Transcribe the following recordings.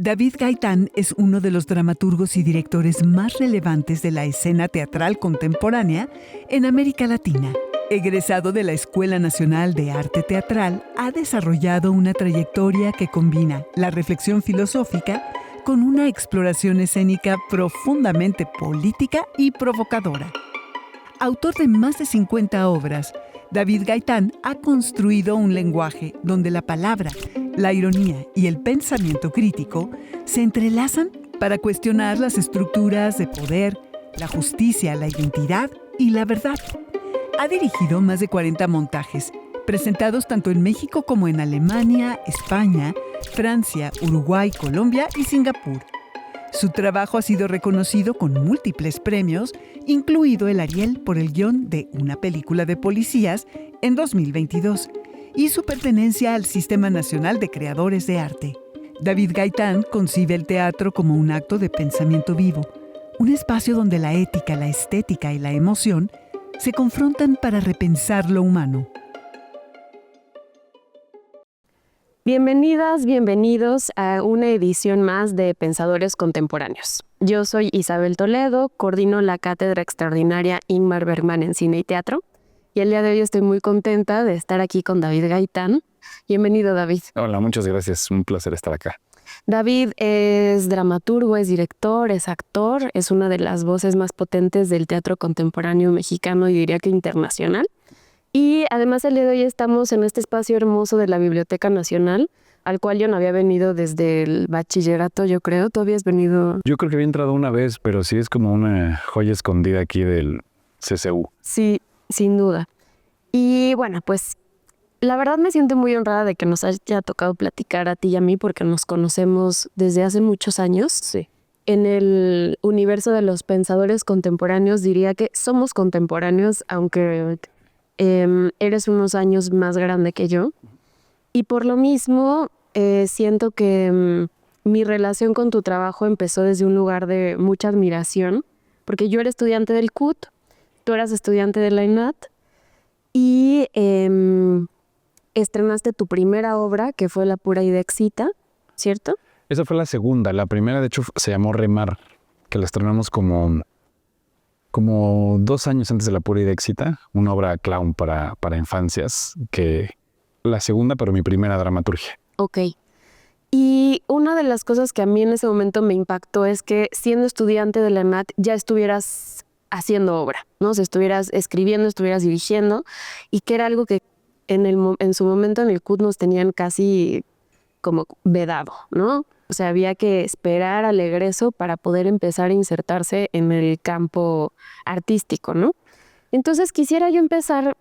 David Gaitán es uno de los dramaturgos y directores más relevantes de la escena teatral contemporánea en América Latina. Egresado de la Escuela Nacional de Arte Teatral, ha desarrollado una trayectoria que combina la reflexión filosófica con una exploración escénica profundamente política y provocadora. Autor de más de 50 obras, David Gaitán ha construido un lenguaje donde la palabra, la ironía y el pensamiento crítico se entrelazan para cuestionar las estructuras de poder, la justicia, la identidad y la verdad. Ha dirigido más de 40 montajes, presentados tanto en México como en Alemania, España, Francia, Uruguay, Colombia y Singapur. Su trabajo ha sido reconocido con múltiples premios, incluido el Ariel por el guión de Una película de policías en 2022 y su pertenencia al Sistema Nacional de Creadores de Arte. David Gaitán concibe el teatro como un acto de pensamiento vivo, un espacio donde la ética, la estética y la emoción se confrontan para repensar lo humano. Bienvenidas, bienvenidos a una edición más de Pensadores Contemporáneos. Yo soy Isabel Toledo, coordino la Cátedra Extraordinaria Ingmar Bergman en Cine y Teatro, y el día de hoy estoy muy contenta de estar aquí con David Gaitán. Bienvenido, David. Hola, muchas gracias. Un placer estar acá. David es dramaturgo, es director, es actor, es una de las voces más potentes del teatro contemporáneo mexicano y diría que internacional. Y además el día de hoy estamos en este espacio hermoso de la Biblioteca Nacional, al cual yo no había venido desde el bachillerato, yo creo. ¿Tú habías venido? Yo creo que había entrado una vez, pero sí es como una joya escondida aquí del CCU. Sí, sin duda. Y bueno, pues la verdad me siento muy honrada de que nos haya tocado platicar a ti y a mí porque nos conocemos desde hace muchos años. Sí. En el universo de los pensadores contemporáneos diría que somos contemporáneos, aunque eres unos años más grande que yo. Y por lo mismo siento que mi relación con tu trabajo empezó desde un lugar de mucha admiración, porque yo era estudiante del CUT, tú eras estudiante de la INAT, y estrenaste tu primera obra, que fue La pura idexita, ¿cierto? Esa fue la segunda. La primera, de hecho, se llamó Remar, que la estrenamos como 2 años antes de La pura idexita, una obra clown para infancias, que la segunda, pero mi primera dramaturgia. Ok. Y una de las cosas que a mí en ese momento me impactó es que siendo estudiante de la ENAT ya estuvieras haciendo obra, ¿no? O sea, estuvieras escribiendo, estuvieras dirigiendo, y que era algo que en su momento en el CUT nos tenían casi como vedado, ¿no? O sea, había que esperar al egreso para poder empezar a insertarse en el campo artístico, ¿no? Entonces quisiera yo empezar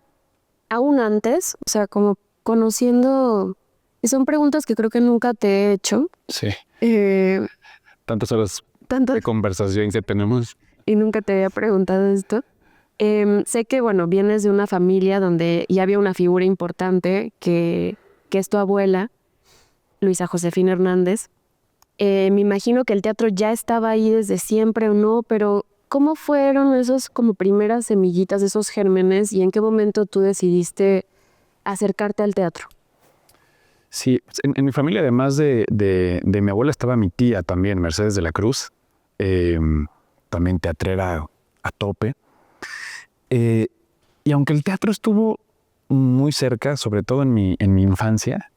aún antes, o sea, como conociendo, y son preguntas que creo que nunca te he hecho. Sí. Tantas horas de conversación que tenemos. Y nunca te había preguntado esto. Sé que, bueno, vienes de una familia donde ya había una figura importante que es tu abuela, Luisa Josefina Hernández. Me imagino que el teatro ya estaba ahí desde siempre o no, pero ¿cómo fueron esos como primeras semillitas, esos gérmenes, y en qué momento tú decidiste acercarte al teatro? Sí, en mi familia, además de mi abuela, estaba mi tía también, Mercedes de la Cruz, también teatrera a tope. Y aunque el teatro estuvo muy cerca, sobre todo en mi infancia,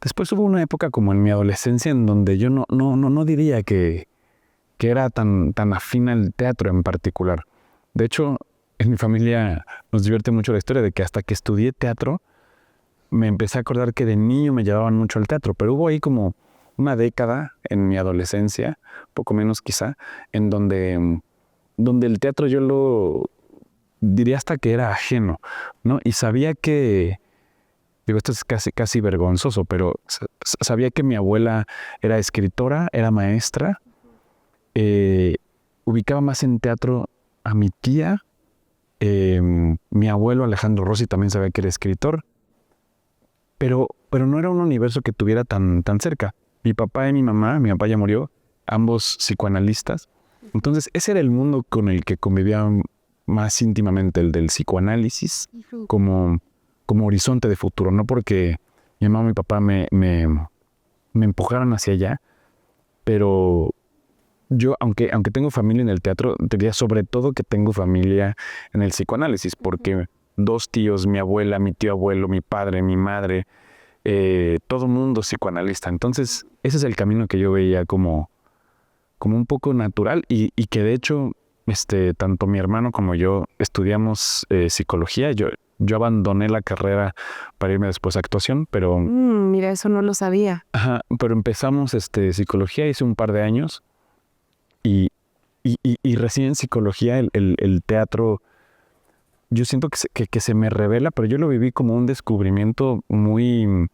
después hubo una época como en mi adolescencia en donde yo no diría que era tan afín al teatro en particular. De hecho, en mi familia nos divierte mucho la historia de que hasta que estudié teatro, me empecé a acordar que de niño me llevaban mucho al teatro, pero hubo ahí como una década en mi adolescencia, poco menos quizá, en donde el teatro yo lo diría hasta que era ajeno, ¿no? Y sabía que, digo, esto es casi vergonzoso, pero sabía que mi abuela era escritora, era maestra, ubicaba más en teatro a mi tía, mi abuelo Alejandro Rossi también sabía que era escritor, pero no era un universo que tuviera tan cerca. Mi papá y mi mamá, mi papá ya murió, ambos psicoanalistas. Entonces ese era el mundo con el que convivía más íntimamente, el del psicoanálisis, como horizonte de futuro, no porque mi mamá y mi papá me empujaron hacia allá, pero yo, aunque tengo familia en el teatro, diría sobre todo que tengo familia en el psicoanálisis, porque 2 tíos, mi abuela, mi tío abuelo, mi padre, mi madre, todo mundo psicoanalista. Entonces, ese es el camino que yo veía como un poco natural y que de hecho, tanto mi hermano como yo estudiamos psicología. Yo abandoné la carrera para irme después a actuación, pero... Mira, eso no lo sabía. Ajá, pero empezamos psicología, hice un par de años y recién en psicología el teatro, yo siento que se me revela, pero yo lo viví como un descubrimiento muy,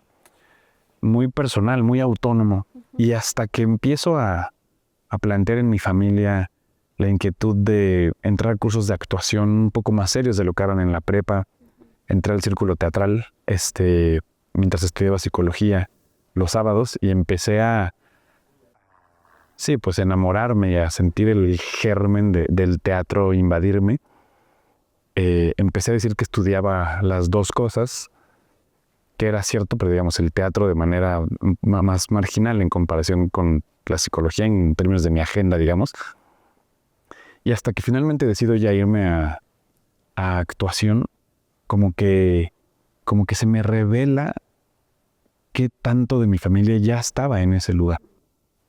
muy personal, muy autónomo. Y hasta que empiezo a plantear en mi familia la inquietud de entrar a cursos de actuación un poco más serios de lo que eran en la prepa, entré al círculo teatral mientras estudiaba psicología los sábados y empecé a enamorarme y a sentir el germen del teatro invadirme. Empecé a decir que estudiaba las 2 cosas, que era cierto, pero digamos el teatro de manera más marginal en comparación con la psicología en términos de mi agenda, digamos. Y hasta que finalmente decido ya irme a actuación, como que se me revela qué tanto de mi familia ya estaba en ese lugar.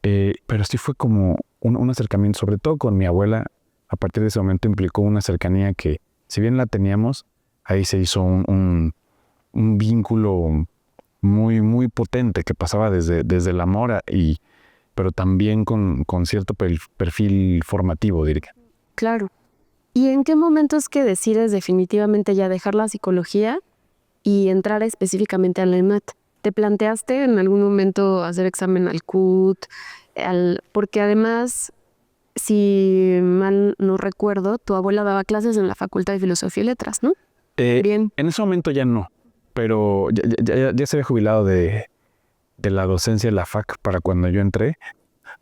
Pero sí fue como un acercamiento, sobre todo con mi abuela. A partir de ese momento implicó una cercanía que, si bien la teníamos, ahí se hizo un vínculo muy, muy potente que pasaba desde el amor pero también con cierto perfil formativo, diría. Claro. ¿Y en qué momento es que decides definitivamente ya dejar la psicología y entrar específicamente a la ENAT? ¿Te planteaste en algún momento hacer examen al CUT? Porque además, si mal no recuerdo, tu abuela daba clases en la Facultad de Filosofía y Letras, ¿no? Bien. En ese momento ya no, pero ya se había jubilado de la docencia de la FAC para cuando yo entré.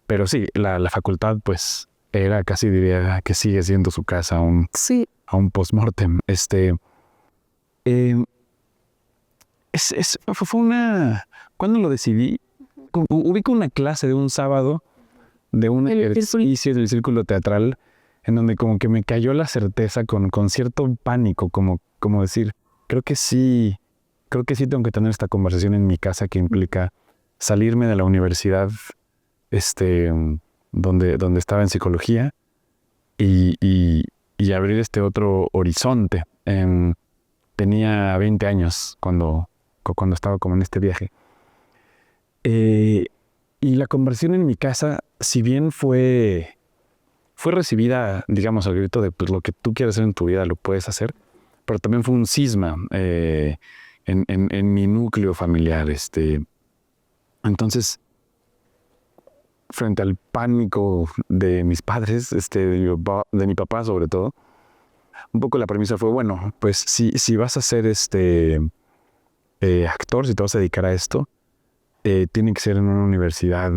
Pero sí, la facultad pues era casi, diría que sigue siendo su casa aún post-mortem. Fue una... ¿Cuándo lo decidí? Ubico una clase de un sábado de un ejercicio del círculo teatral en donde como que me cayó la certeza con cierto pánico, como decir, creo que sí tengo que tener esta conversación en mi casa que implica salirme de la universidad donde estaba en psicología y abrir este otro horizonte. Tenía 20 años cuando estaba como en este viaje. Y la conversión en mi casa, si bien fue recibida, digamos, al grito de pues, lo que tú quieres hacer en tu vida lo puedes hacer, pero también fue un cisma en mi núcleo familiar. Entonces, frente al pánico de mis padres, de mi papá sobre todo, un poco la premisa fue, bueno, pues si vas a ser actor, si te vas a dedicar a esto, tiene que ser en una universidad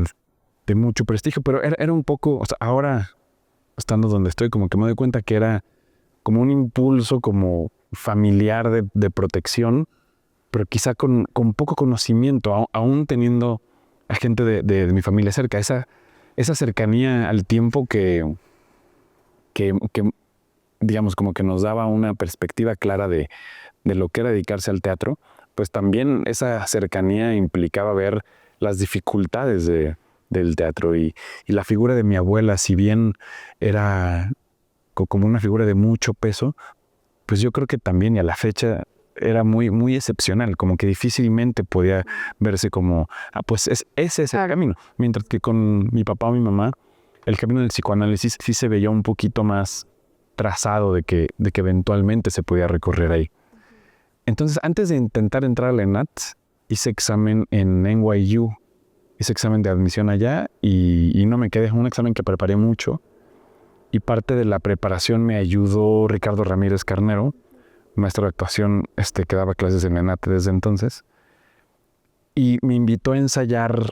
de mucho prestigio, pero era un poco, o sea, ahora estando donde estoy, como que me doy cuenta que era como un impulso como familiar de protección, pero quizá con poco conocimiento, aún teniendo a gente de mi familia cerca, esa cercanía al tiempo que digamos como que nos daba una perspectiva clara de lo que era dedicarse al teatro, pues también esa cercanía implicaba ver las dificultades del teatro y la figura de mi abuela, si bien era como una figura de mucho peso, pues yo creo que también y a la fecha era muy, muy excepcional, como que difícilmente podía verse como, pues ese es el camino. Mientras que con mi papá o mi mamá, el camino del psicoanálisis sí se veía un poquito más trazado de que eventualmente se podía recorrer ahí. Entonces, antes de intentar entrar a la ENAT, hice examen en NYU, hice examen de admisión allá y no me quedé, un examen que preparé mucho. Y parte de la preparación me ayudó Ricardo Ramírez Carnero, maestro de actuación que daba clases en la ENAT desde entonces. Y me invitó a ensayar,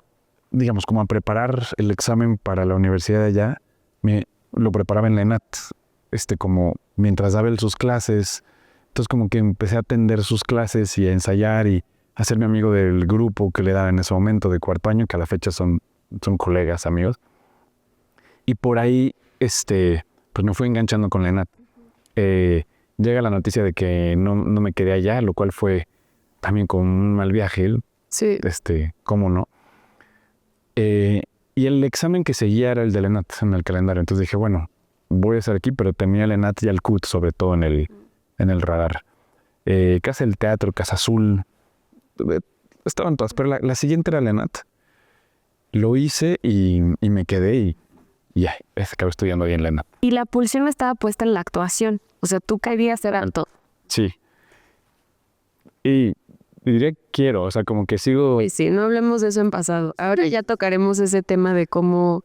digamos, como a preparar el examen para la universidad de allá. Lo preparaba en la ENAT, como mientras daba él sus clases. Entonces como que empecé a atender sus clases y a ensayar y a hacerme amigo del grupo que le daba en ese momento de cuarto año, que a la fecha son son colegas, amigos. Y por ahí, pues me fui enganchando con la ENAT. Llega la noticia de que no me quedé allá, lo cual fue también como un mal viaje. Sí. ¿Cómo no? Y el examen que seguía era el del ENAT en el calendario. Entonces dije, bueno, voy a estar aquí, pero tenía el ENAT y el CUT, sobre todo en el radar. Casa del Teatro, Casa Azul, estaban todas, pero la siguiente era el ENAT. Lo hice y me quedé y ya, acabé estudiando ahí en la ENAT. Y la pulsión estaba puesta en la actuación. O sea, tú querías ser actor. Sí. Y diría que quiero, o sea, como que sigo... Sí, no hablemos de eso en pasado. Ahora ya tocaremos ese tema de cómo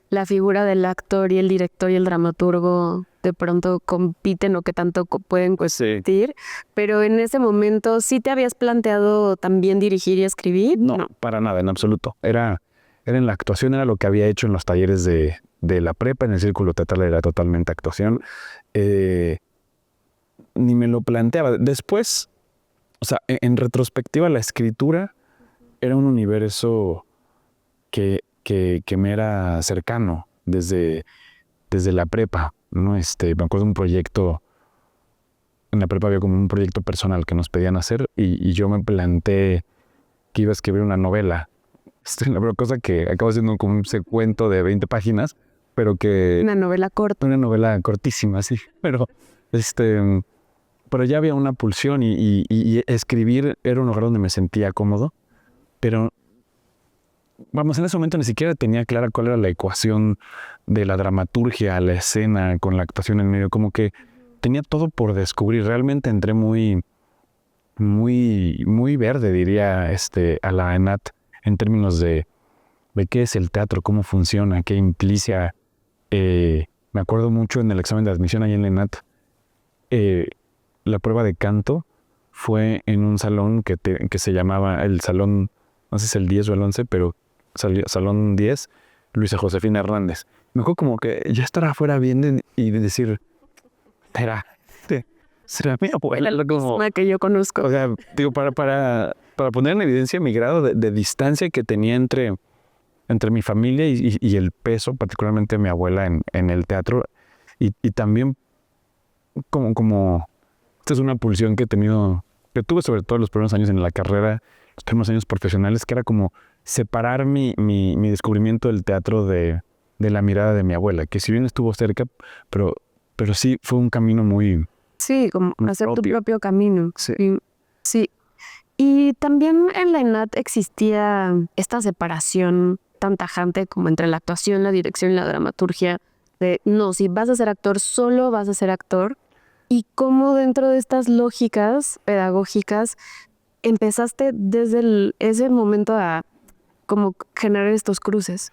la figura del actor y el director y el dramaturgo de pronto compiten o qué tanto pueden competir. Pero en ese momento, ¿sí te habías planteado también dirigir y escribir? No, para nada, en absoluto. Era en la actuación, era lo que había hecho en los talleres de la prepa, en el círculo teatral era totalmente actuación. Ni me lo planteaba. Después, o sea, en retrospectiva, la escritura era un universo que me era cercano desde la prepa, ¿no? Me acuerdo de un proyecto, en la prepa había como un proyecto personal que nos pedían hacer y yo me planteé que iba a escribir una novela. La verdad, cosa que acabo siendo como un cuento de 20 páginas, pero que... Una novela corta. Una novela cortísima, sí, pero ya había una pulsión y escribir era un lugar donde me sentía cómodo, pero vamos, en ese momento ni siquiera tenía clara cuál era la ecuación de la dramaturgia, la escena, con la actuación en medio, como que tenía todo por descubrir. Realmente entré muy, muy, muy verde, diría, a la ENAT en términos de qué es el teatro, cómo funciona, qué implica. Me acuerdo mucho en el examen de admisión ahí en la ENAT, la prueba de canto fue en un salón que se llamaba el salón, no sé si es el 10 o el 11, pero salón 10, Luisa Josefina Hernández. Me acuerdo como que ya estar afuera viendo y decir, será mi abuela. La misma que yo conozco. O sea, digo, para poner en evidencia mi grado de distancia que tenía entre mi familia y el peso, particularmente mi abuela en el teatro. Y también como esta es una pulsión que tuve sobre todo los primeros años en la carrera, los primeros años profesionales, que era como separar mi descubrimiento del teatro de la mirada de mi abuela, que si bien estuvo cerca, pero sí fue un camino muy... Sí, como hacer tu propio camino. Sí. Sí. Y también en la ENAT existía esta separación tan tajante como entre la actuación, la dirección y la dramaturgia, de no, si vas a ser actor, solo vas a ser actor. Y cómo dentro de estas lógicas pedagógicas empezaste desde ese momento a como generar estos cruces.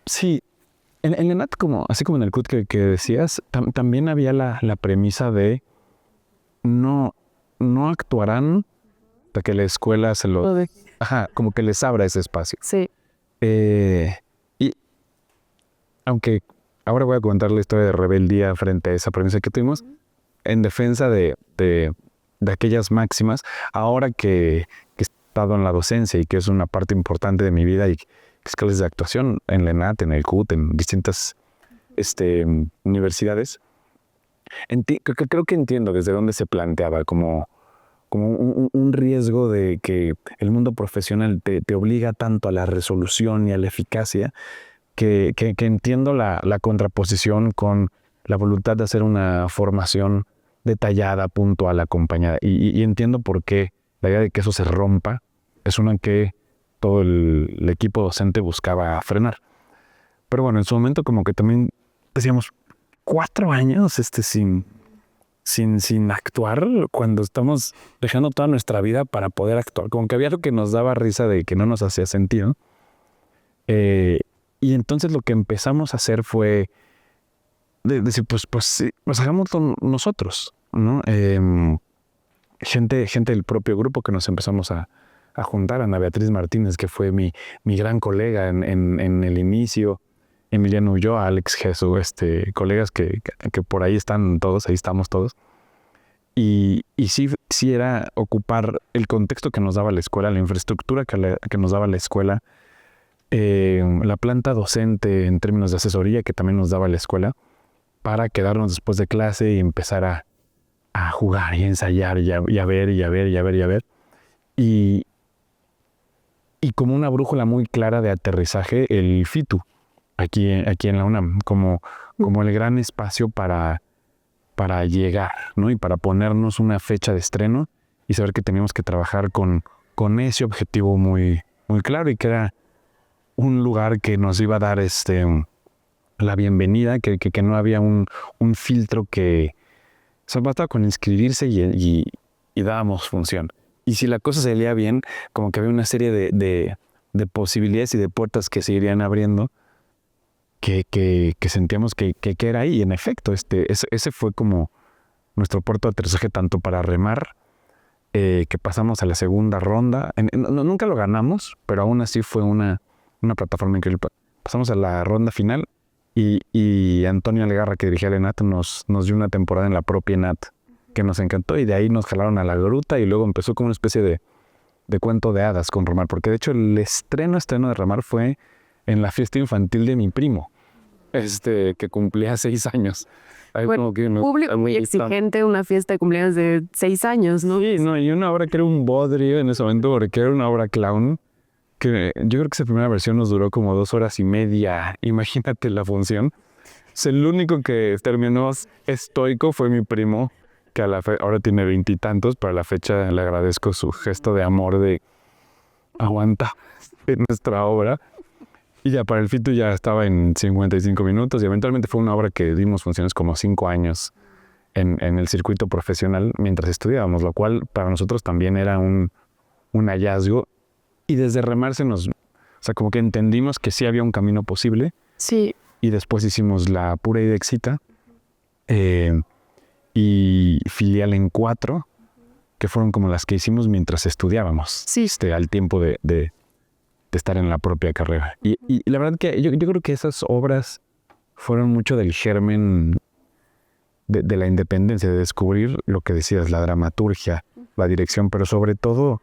Sí, en la ENAT, así como en el CUT que decías, también había la premisa de no actuarán hasta que la escuela como que les abra ese espacio. Sí. Y aunque ahora voy a contar la historia de rebeldía frente a esa premisa que tuvimos, en defensa de aquellas máximas, ahora que he estado en la docencia y que es una parte importante de mi vida y que es clases de actuación en la ENAT, en el CUT, en distintas universidades, creo que entiendo desde dónde se planteaba como un riesgo de que el mundo profesional te obliga tanto a la resolución y a la eficacia que entiendo la contraposición con la voluntad de hacer una formación detallada, puntual, acompañada. Y entiendo por qué la idea de que eso se rompa es una que todo el equipo docente buscaba frenar. Pero bueno, en su momento como que también decíamos 4 años sin actuar cuando estamos dejando toda nuestra vida para poder actuar. Como que había algo que nos daba risa de que no nos hacía sentido. Y entonces lo que empezamos a hacer fue decir, pues sí, pues hagámoslo nosotros, ¿no? Gente del propio grupo que nos empezamos a juntar. Ana Beatriz Martínez, que fue mi gran colega en el inicio. Emiliano Ulloa, Alex Jesús, colegas que por ahí están todos, ahí estamos todos. Y sí era ocupar el contexto que nos daba la escuela, la infraestructura que nos daba la escuela, la planta docente en términos de asesoría que también nos daba la escuela para quedarnos después de clase y empezar a jugar y a ensayar y a ver y a ver y a ver y a ver. Y como una brújula muy clara de aterrizaje, el FITU, aquí en la UNAM, como el gran espacio para llegar, ¿no? Y para ponernos una fecha de estreno y saber que teníamos que trabajar con ese objetivo muy, muy claro y que era un lugar que nos iba a dar la bienvenida, que no había un filtro que se bastaba con inscribirse y dábamos función. Y si la cosa salía bien, como que había una serie de posibilidades y de puertas que se irían abriendo que sentíamos que era ahí. Y en efecto, ese fue como nuestro puerto de aterrizaje tanto para remar, que pasamos a la segunda ronda. Nunca lo ganamos, pero aún así fue una plataforma increíble. Pasamos a la ronda final y Antonio Algarra, que dirigía el ENAT, nos dio una temporada en la propia ENAT que nos encantó, y de ahí nos jalaron a la gruta y luego empezó como una especie de cuento de hadas con Remar, porque de hecho el estreno de Remar fue en la fiesta infantil de mi primo, que cumplía 6 años. Ahí Bueno, como que público muy exigente, una fiesta de cumpleaños de 6 años, ¿no? Sí, no, y una obra que era un bodrio en ese momento, porque era una obra clown, que yo creo que esa primera versión nos duró como 2 horas y media. Imagínate la función. El único que terminó estoico fue mi primo, que ahora tiene 20 y tantos, pero a la fecha le agradezco su gesto de amor de aguanta en nuestra obra. Y ya para el FITU ya estaba en 55 minutos y eventualmente fue una obra que dimos funciones como 5 años en el circuito profesional mientras estudiábamos, lo cual para nosotros también era un hallazgo. Y desde Remar o sea, como que entendimos que sí había un camino posible. Sí. Y después hicimos la pura Idexita, y filial en 4, que fueron como las que hicimos mientras estudiábamos. Sí. Al tiempo de estar en la propia carrera. Y la verdad que yo creo que esas obras fueron mucho del germen de la independencia, de descubrir lo que decías, la dramaturgia, la dirección, pero sobre todo,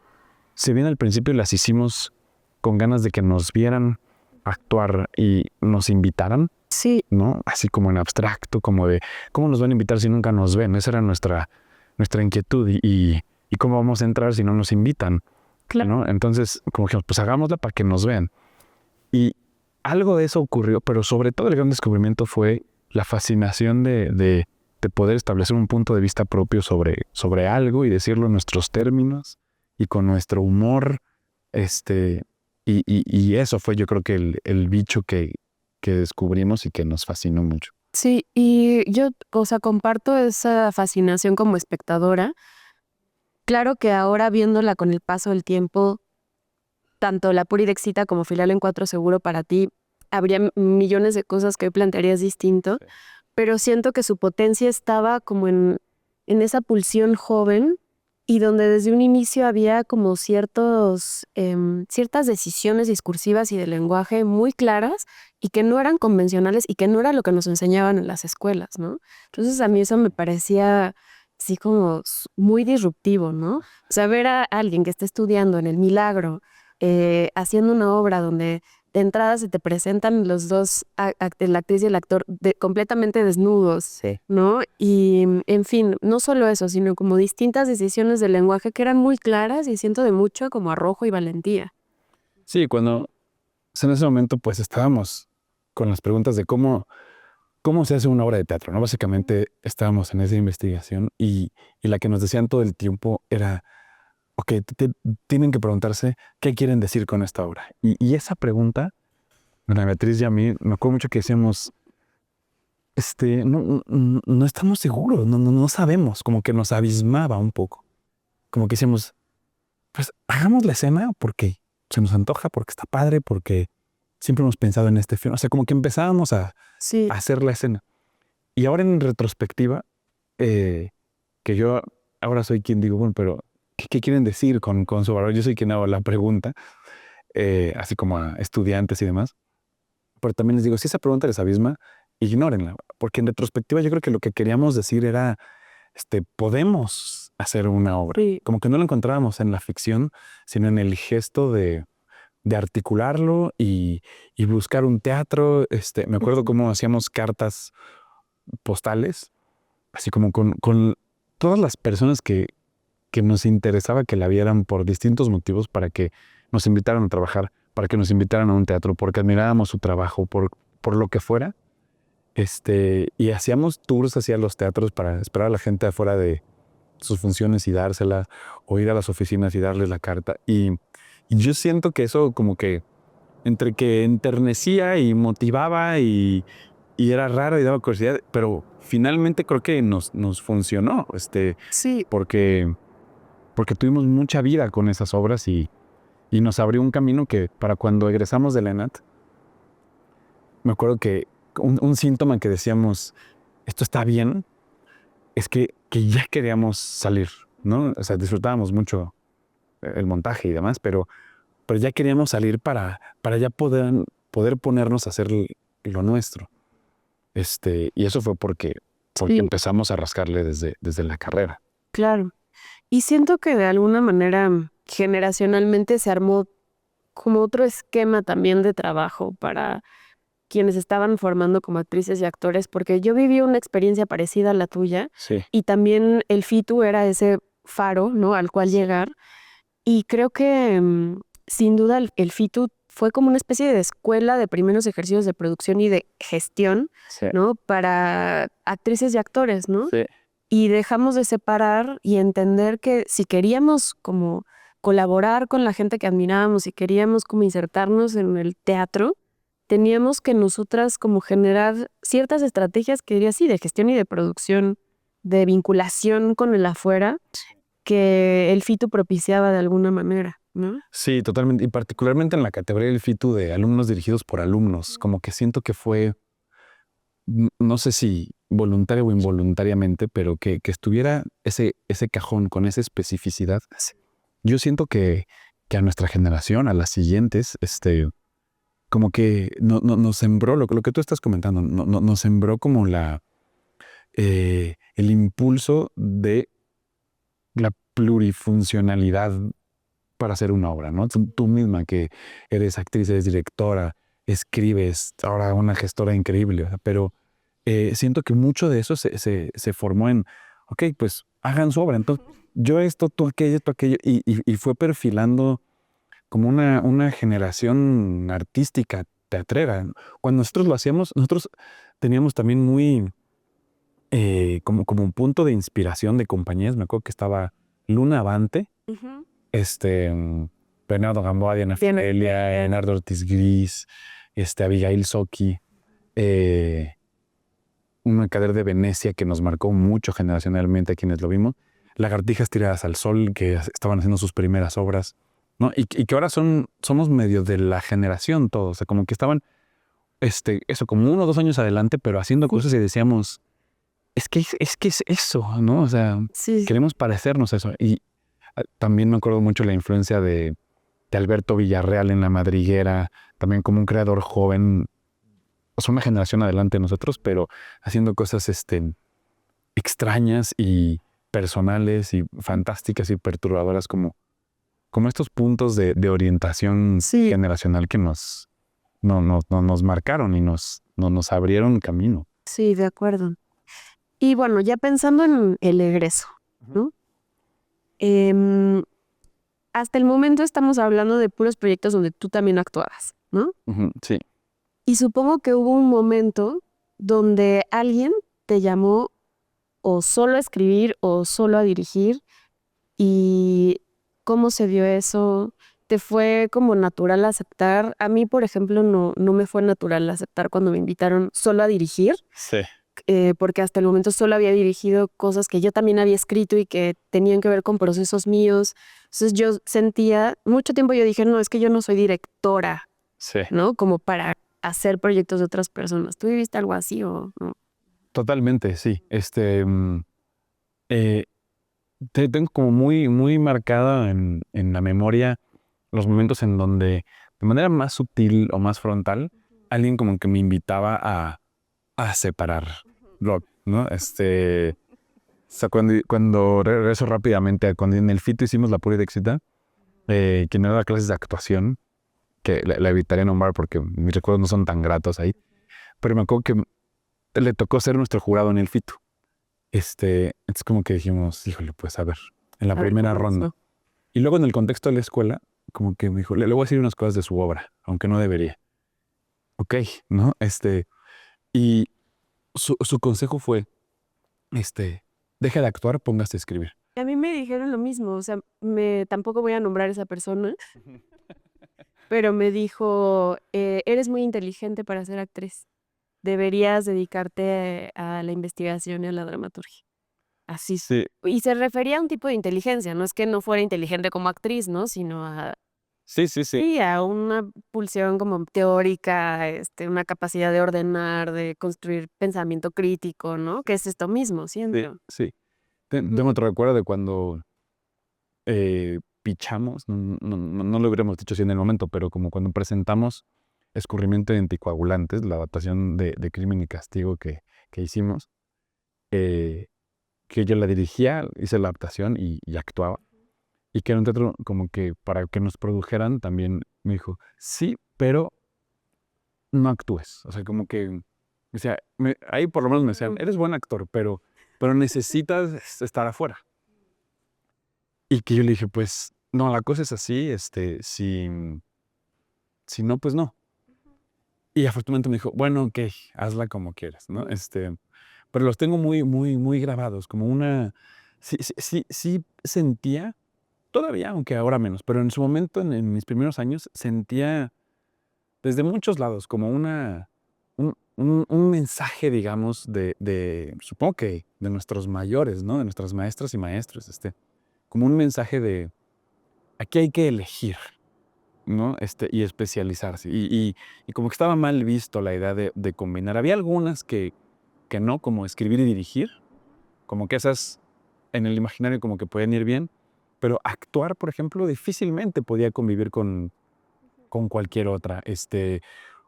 si bien al principio las hicimos con ganas de que nos vieran actuar y nos invitaran, Sí. ¿no? Así como en abstracto, como de ¿cómo nos van a invitar si nunca nos ven? Esa era nuestra inquietud y ¿cómo vamos a entrar si no nos invitan? Claro. ¿No? Entonces, como dijimos, pues hagámosla para que nos vean. Y algo de eso ocurrió, pero sobre todo el gran descubrimiento fue la fascinación de poder establecer un punto de vista propio sobre algo y decirlo en nuestros términos y con nuestro humor. Y eso fue, yo creo que el bicho que descubrimos y que nos fascinó mucho. Sí, y yo, comparto esa fascinación como espectadora. Claro que ahora viéndola con el paso del tiempo, tanto la pura Idexita como filial en 4 seguro para ti, habría millones de cosas que hoy plantearías distinto, sí. Pero siento que su potencia estaba como en esa pulsión joven y donde desde un inicio había como ciertas decisiones discursivas y de lenguaje muy claras y que no eran convencionales y que no era lo que nos enseñaban en las escuelas, ¿no? Entonces a mí eso me parecía así como muy disruptivo, ¿no? O sea, ver a alguien que está estudiando en el Milagro, haciendo una obra donde de entrada se te presentan los dos, la actriz y el actor, completamente desnudos, Sí. ¿no? Y, en fin, no solo eso, sino como distintas decisiones del lenguaje que eran muy claras y siento de mucho como arrojo y valentía. Sí, cuando en ese momento pues estábamos con las preguntas de cómo se hace una obra de teatro, ¿no? Básicamente estábamos en esa investigación y la que nos decían todo el tiempo era, ok, tienen que preguntarse qué quieren decir con esta obra. Y esa pregunta, Ana Beatriz y a mí, me acuerdo mucho que decíamos, no estamos seguros, no sabemos, como que nos abismaba un poco. Como que decíamos, pues hagamos la escena porque se nos antoja, porque está padre, porque siempre hemos pensado en este film. O sea, como que empezábamos a hacer la escena. Y ahora en retrospectiva, que yo ahora soy quien digo, bueno, pero ¿qué quieren decir con su valor? Yo soy quien hago la pregunta, así como a estudiantes y demás. Pero también les digo, si esa pregunta les abisma, ignórenla. Porque en retrospectiva yo creo que lo que queríamos decir era, podemos hacer una obra. Sí. Como que no lo encontrábamos en la ficción, sino en el gesto de de articularlo y buscar un teatro. Me acuerdo cómo hacíamos cartas postales, así como con todas las personas que nos interesaba que la vieran por distintos motivos, para que nos invitaran a trabajar, para que nos invitaran a un teatro, porque admirábamos su trabajo, por lo que fuera. Y hacíamos tours hacia los teatros para esperar a la gente afuera de sus funciones y dárselas, o ir a las oficinas y darles la carta. Y yo siento que eso como que entre que enternecía y motivaba y era raro y daba curiosidad, pero finalmente creo que nos funcionó, Sí, porque tuvimos mucha vida con esas obras y nos abrió un camino que para cuando egresamos de la ENAT, me acuerdo que un síntoma que decíamos, esto está bien, es que ya queríamos salir, ¿no? O sea, disfrutábamos mucho el montaje y demás, pero ya queríamos salir para ya poder ponernos a hacer lo nuestro. Y eso fue porque sí, empezamos a rascarle desde la carrera. claro. Y siento que de alguna manera generacionalmente se armó como otro esquema también de trabajo para quienes estaban formando como actrices y actores, porque yo viví una experiencia parecida a la tuya Sí. y también el FITU era ese faro, ¿no? Al cual llegar. Y creo que sin duda el FITU fue como una especie de escuela de primeros ejercicios de producción y de gestión, Sí. ¿no? Para actrices y actores, ¿no? Sí. Y dejamos de separar y entender que si queríamos como colaborar con la gente que admirábamos, si queríamos como insertarnos en el teatro, teníamos que nosotras como generar ciertas estrategias que diría así, de gestión y de producción, de vinculación con el afuera, que el FITU propiciaba de alguna manera, ¿no? Sí, totalmente. Y particularmente en la categoría del FITU de alumnos dirigidos por alumnos, como que siento que fue, no sé si voluntario o involuntariamente, pero que estuviera ese cajón con esa especificidad. Yo siento que a nuestra generación, a las siguientes, como que nos sembró lo que tú estás comentando, nos sembró como el impulso de la plurifuncionalidad para hacer una obra, ¿no? Tú misma que eres actriz, eres directora, escribes, ahora una gestora increíble, pero siento que mucho de eso se formó en, ok, pues hagan su obra. Entonces, yo esto, tú aquello, y fue perfilando como una generación artística, teatrera. Cuando nosotros lo hacíamos, nosotros teníamos también muy, como un punto de inspiración de compañías. Me acuerdo que estaba Luna Avante, Bernardo Gamboa, Diana Fidelia, Leonardo Ortiz Gris, Abigail Soki, un mercader de Venecia que nos marcó mucho generacionalmente a quienes lo vimos, Lagartijas Tiradas al Sol, que estaban haciendo sus primeras obras, ¿no? Y que ahora somos medio de la generación todos, o sea, como que estaban, eso, como 1 o 2 años adelante, pero haciendo cosas y decíamos, es que es eso, ¿no? O sea, Sí. queremos parecernos a eso. Y también me acuerdo mucho la influencia de Alberto Villarreal en La Madriguera, también como un creador joven, o sea, una generación adelante de nosotros, pero haciendo cosas extrañas y personales y fantásticas y perturbadoras, como estos puntos de orientación Sí. generacional que nos marcaron y nos abrieron camino. Sí, de acuerdo. Y bueno, ya pensando en el egreso, ¿no? Hasta el momento estamos hablando de puros proyectos donde tú también actuabas, ¿no? Sí. Y supongo que hubo un momento donde alguien te llamó o solo a escribir o solo a dirigir. ¿Y cómo se dio eso? ¿Te fue como natural aceptar? A mí, por ejemplo, no me fue natural aceptar cuando me invitaron solo a dirigir. Sí. Porque hasta el momento solo había dirigido cosas que yo también había escrito y que tenían que ver con procesos míos. Entonces yo sentía, mucho tiempo yo dije, no, es que yo no soy directora, Sí. ¿no? Como para hacer proyectos de otras personas. ¿Tú viviste algo así o no? Totalmente, sí. Tengo como muy, muy marcada en la memoria los momentos en donde, de manera más sutil o más frontal, alguien como que me invitaba a separar rock, ¿no? O sea, cuando regreso rápidamente, cuando en el FITO hicimos La Pura y Éxita, que no daba clases de actuación, que la evitaría nombrar porque mis recuerdos no son tan gratos ahí, pero me acuerdo que le tocó ser nuestro jurado en el FITU. Entonces como que dijimos, híjole, pues a ver, en la A ver primera cómo nos ronda. va. Y luego en el contexto de la escuela, como que me dijo, le voy a decir unas cosas de su obra, aunque no debería. Ok, ¿no? Y su consejo fue, deje de actuar, póngase a escribir. A mí me dijeron lo mismo, o sea, tampoco voy a nombrar a esa persona, pero me dijo, eres muy inteligente para ser actriz. Deberías dedicarte a la investigación y a la dramaturgia. Así. Sí, Y se refería a un tipo de inteligencia, no es que no fuera inteligente como actriz, ¿no? Sino sí. sí, a una pulsión como teórica, una capacidad de ordenar, de construir pensamiento crítico, ¿no? Que es esto mismo, Sí, siento. sí. Ujú. Tengo otro recuerdo de cuando pichamos, no lo hubiéramos dicho así en el momento, pero como cuando presentamos Escurrimiento de Anticoagulantes, la adaptación de Crimen y Castigo que hicimos, eh, que yo la dirigía, hice la adaptación y actuaba, y que era un teatro como que para que nos produjeran también me dijo, sí, pero no actúes. O sea, como que, o sea, ahí por lo menos me decían, eres buen actor, pero necesitas estar afuera. Y que yo le dije, pues, no, la cosa es así, si no, pues no. Y afortunadamente me dijo, bueno, ok, hazla como quieras, ¿no? Pero los tengo muy, muy, muy grabados, como una, sí sentía, todavía, aunque ahora menos, pero en su momento, en mis primeros años, sentía desde muchos lados como un mensaje, digamos, supongo que de nuestros mayores, ¿no? De nuestras maestras y maestros, como un mensaje de, aquí hay que elegir, ¿no? Y especializarse. Y como que estaba mal visto la idea de combinar. Había algunas que no, como escribir y dirigir, como que esas en el imaginario como que pueden ir bien, pero actuar, por ejemplo, difícilmente podía convivir con cualquier otra.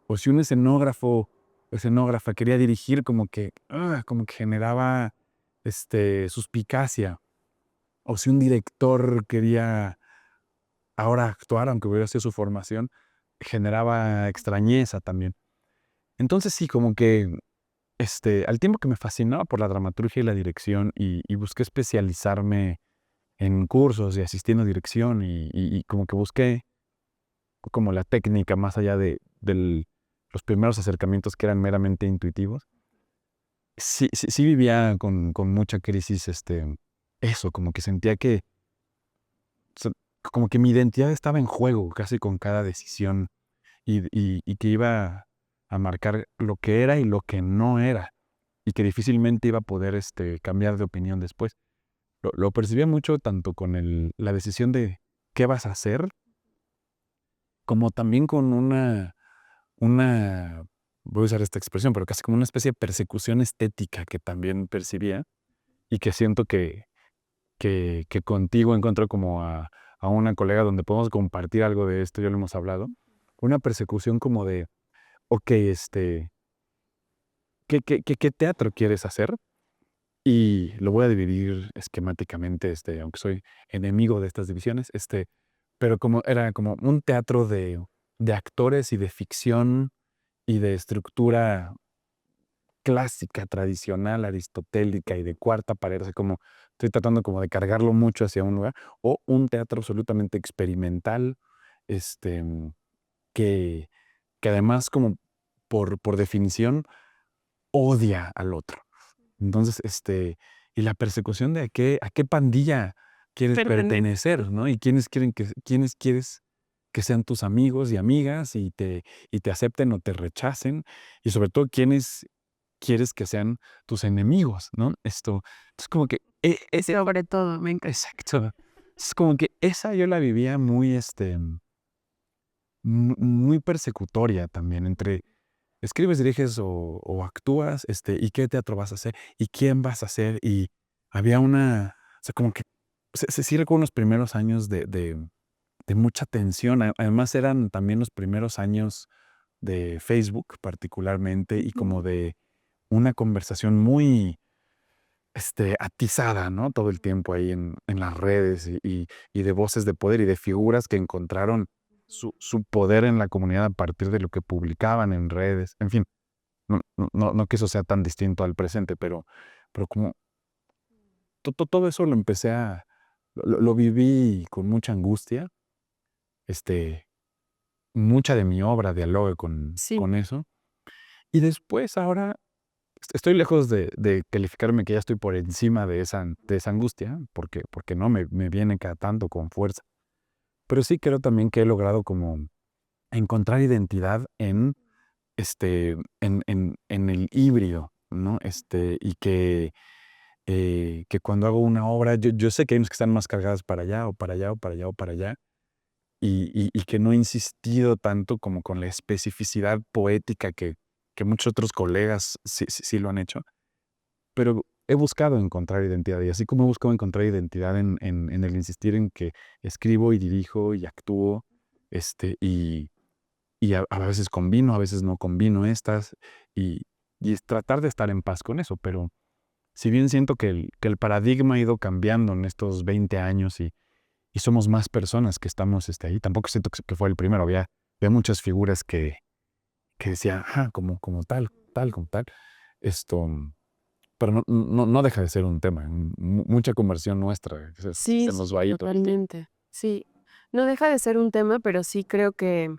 O si un escenógrafo o escenógrafa quería dirigir, como que generaba suspicacia. O si un director quería ahora actuar, aunque hubiera sido su formación, generaba extrañeza también. Entonces sí, como que al tiempo que me fascinaba por la dramaturgia y la dirección y busqué especializarme en cursos y asistiendo a dirección y como que busqué como la técnica más allá de los primeros acercamientos que eran meramente intuitivos. Sí vivía con mucha crisis, eso, como que sentía que, como que mi identidad estaba en juego casi con cada decisión y que iba a marcar lo que era y lo que no era y que difícilmente iba a poder cambiar de opinión después. Lo percibía mucho tanto con la decisión de qué vas a hacer, como también con voy a usar esta expresión, pero casi como una especie de persecución estética que también percibía y que siento que contigo encuentro como a una colega donde podemos compartir algo de esto, ya lo hemos hablado, una persecución como de, ok, ¿qué teatro quieres hacer? Y lo voy a dividir esquemáticamente, aunque soy enemigo de estas divisiones, pero era como un teatro de actores y de ficción y de estructura clásica, tradicional, aristotélica y de cuarta pared, o sea, como estoy tratando como de cargarlo mucho hacia un lugar, o un teatro absolutamente experimental, este, que, que además como por definición odia al otro. Entonces, y la persecución de a qué pandilla quieres pertenecer, ¿no? Y quiénes quieres que sean tus amigos y amigas y te acepten o te rechacen, y sobre todo quiénes quieres que sean tus enemigos, ¿no? Entonces como que Sobre todo, me encanta. exacto. Es como que esa yo la vivía muy, muy persecutoria también entre escribes, diriges o actúas, ¿y qué teatro vas a hacer? ¿Y quién vas a hacer? Y había o sea, como que sí recuerdo unos primeros años de mucha tensión. Además eran también los primeros años de Facebook particularmente y como de una conversación muy atizada, ¿no? Todo el tiempo ahí en las redes y de voces de poder y de figuras que encontraron su poder en la comunidad a partir de lo que publicaban en redes. En fin, no que eso sea tan distinto al presente, pero como todo eso lo empecé lo viví con mucha angustia. Mucha de mi obra dialoga Sí. con eso. Y después ahora estoy lejos de calificarme que ya estoy por encima de esa angustia, porque no me viene cada tanto con fuerza. Pero sí creo también que he logrado como encontrar identidad en el híbrido, ¿no? Y que cuando hago una obra, yo sé que hay unos que están más cargadas para allá, o para allá, o para allá, o para allá, y que no he insistido tanto como con la especificidad poética que muchos otros colegas sí lo han hecho, pero he buscado encontrar identidad, y así como he buscado encontrar identidad en el insistir en que escribo y dirijo y actúo, y a veces combino, a veces no combino estas, y es tratar de estar en paz con eso, pero si bien siento que el paradigma ha ido cambiando en estos 20 años y somos más personas que estamos ahí, tampoco siento que fue el primero. Había muchas figuras que decían, como tal, como tal. Esto, pero no deja de ser un tema, mucha conversión nuestra, Sí, se nos va ahí todo el tiempo. totalmente. Sí. No deja de ser un tema, pero sí creo que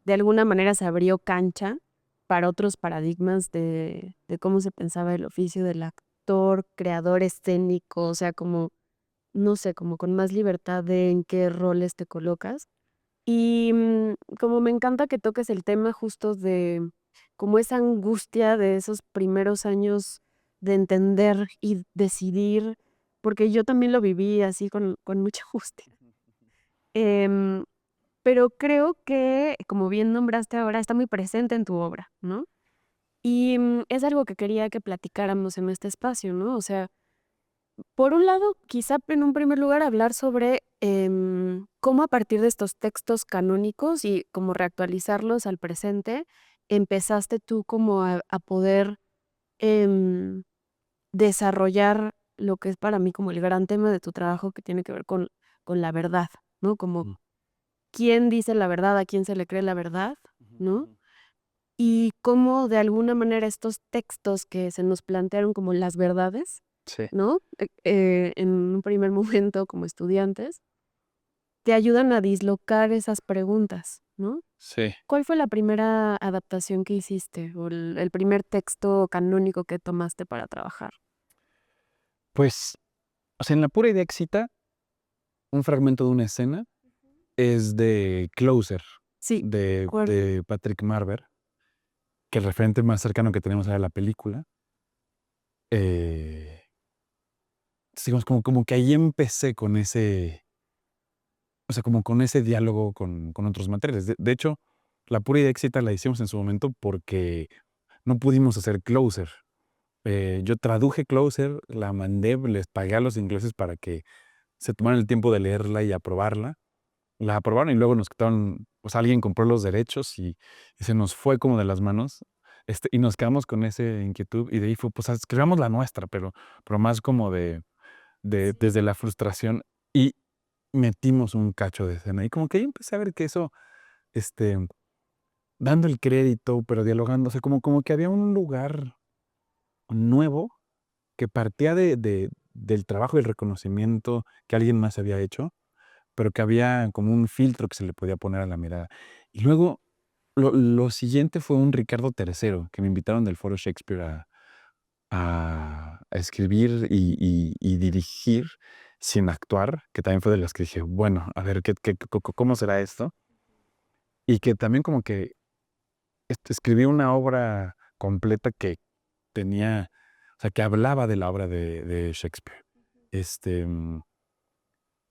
de alguna manera se abrió cancha para otros paradigmas de cómo se pensaba el oficio del actor, creador escénico, o sea, como, no sé, como con más libertad de en qué roles te colocas. Y como me encanta que toques el tema justo de como esa angustia de esos primeros años de entender y decidir, porque yo también lo viví así con mucha angustia. Em, pero creo que, como bien nombraste ahora, está muy presente en tu obra, ¿no? Y es algo que quería que platicáramos en este espacio, ¿no? O sea, por un lado, quizá en un primer lugar hablar sobre cómo a partir de estos textos canónicos y como reactualizarlos al presente, empezaste tú como a poder em, desarrollar lo que es para mí como el gran tema de tu trabajo que tiene que ver con la verdad, ¿no? Como Mm. quién dice la verdad, a quién se le cree la verdad, Ujú, ¿no? ujú. Y cómo de alguna manera estos textos que se nos plantearon como las verdades, Sí. ¿no? En un primer momento como estudiantes, te ayudan a dislocar esas preguntas, ¿no? Sí. ¿Cuál fue la primera adaptación que hiciste o el primer texto canónico que tomaste para trabajar? Pues, o sea, en la pura idea excita, un fragmento de una escena es de Closer, Sí, de acuerdo. de Patrick Marber, que el referente más cercano que tenemos era la película. Eh, digamos, como que ahí empecé con ese, o sea, como con ese diálogo con otros materiales. De hecho, la pura idea éxita la hicimos en su momento porque no pudimos hacer Closer. Yo traduje Closer, la mandé, les pagué a los ingleses para que se tomaran el tiempo de leerla y aprobarla. La aprobaron y luego nos quitaron, pues alguien compró los derechos y se nos fue como de las manos. Y nos quedamos con esa inquietud y de ahí fue, pues escribamos la nuestra, pero más como desde la frustración, y metimos un cacho de escena. Y como que ahí empecé a ver que eso, este, dando el crédito, pero dialogando, o sea, como que había un lugar nuevo que partía del trabajo y el reconocimiento que alguien más había hecho, pero que había como un filtro que se le podía poner a la mirada. Y luego, lo siguiente fue un Ricardo III, que me invitaron del Foro Shakespeare a escribir y dirigir sin actuar, que también fue de las que dije, bueno, a ver, ¿cómo será esto? Y que también como que escribí una obra completa que tenía, o sea, que hablaba de la obra de Shakespeare. Este, mm,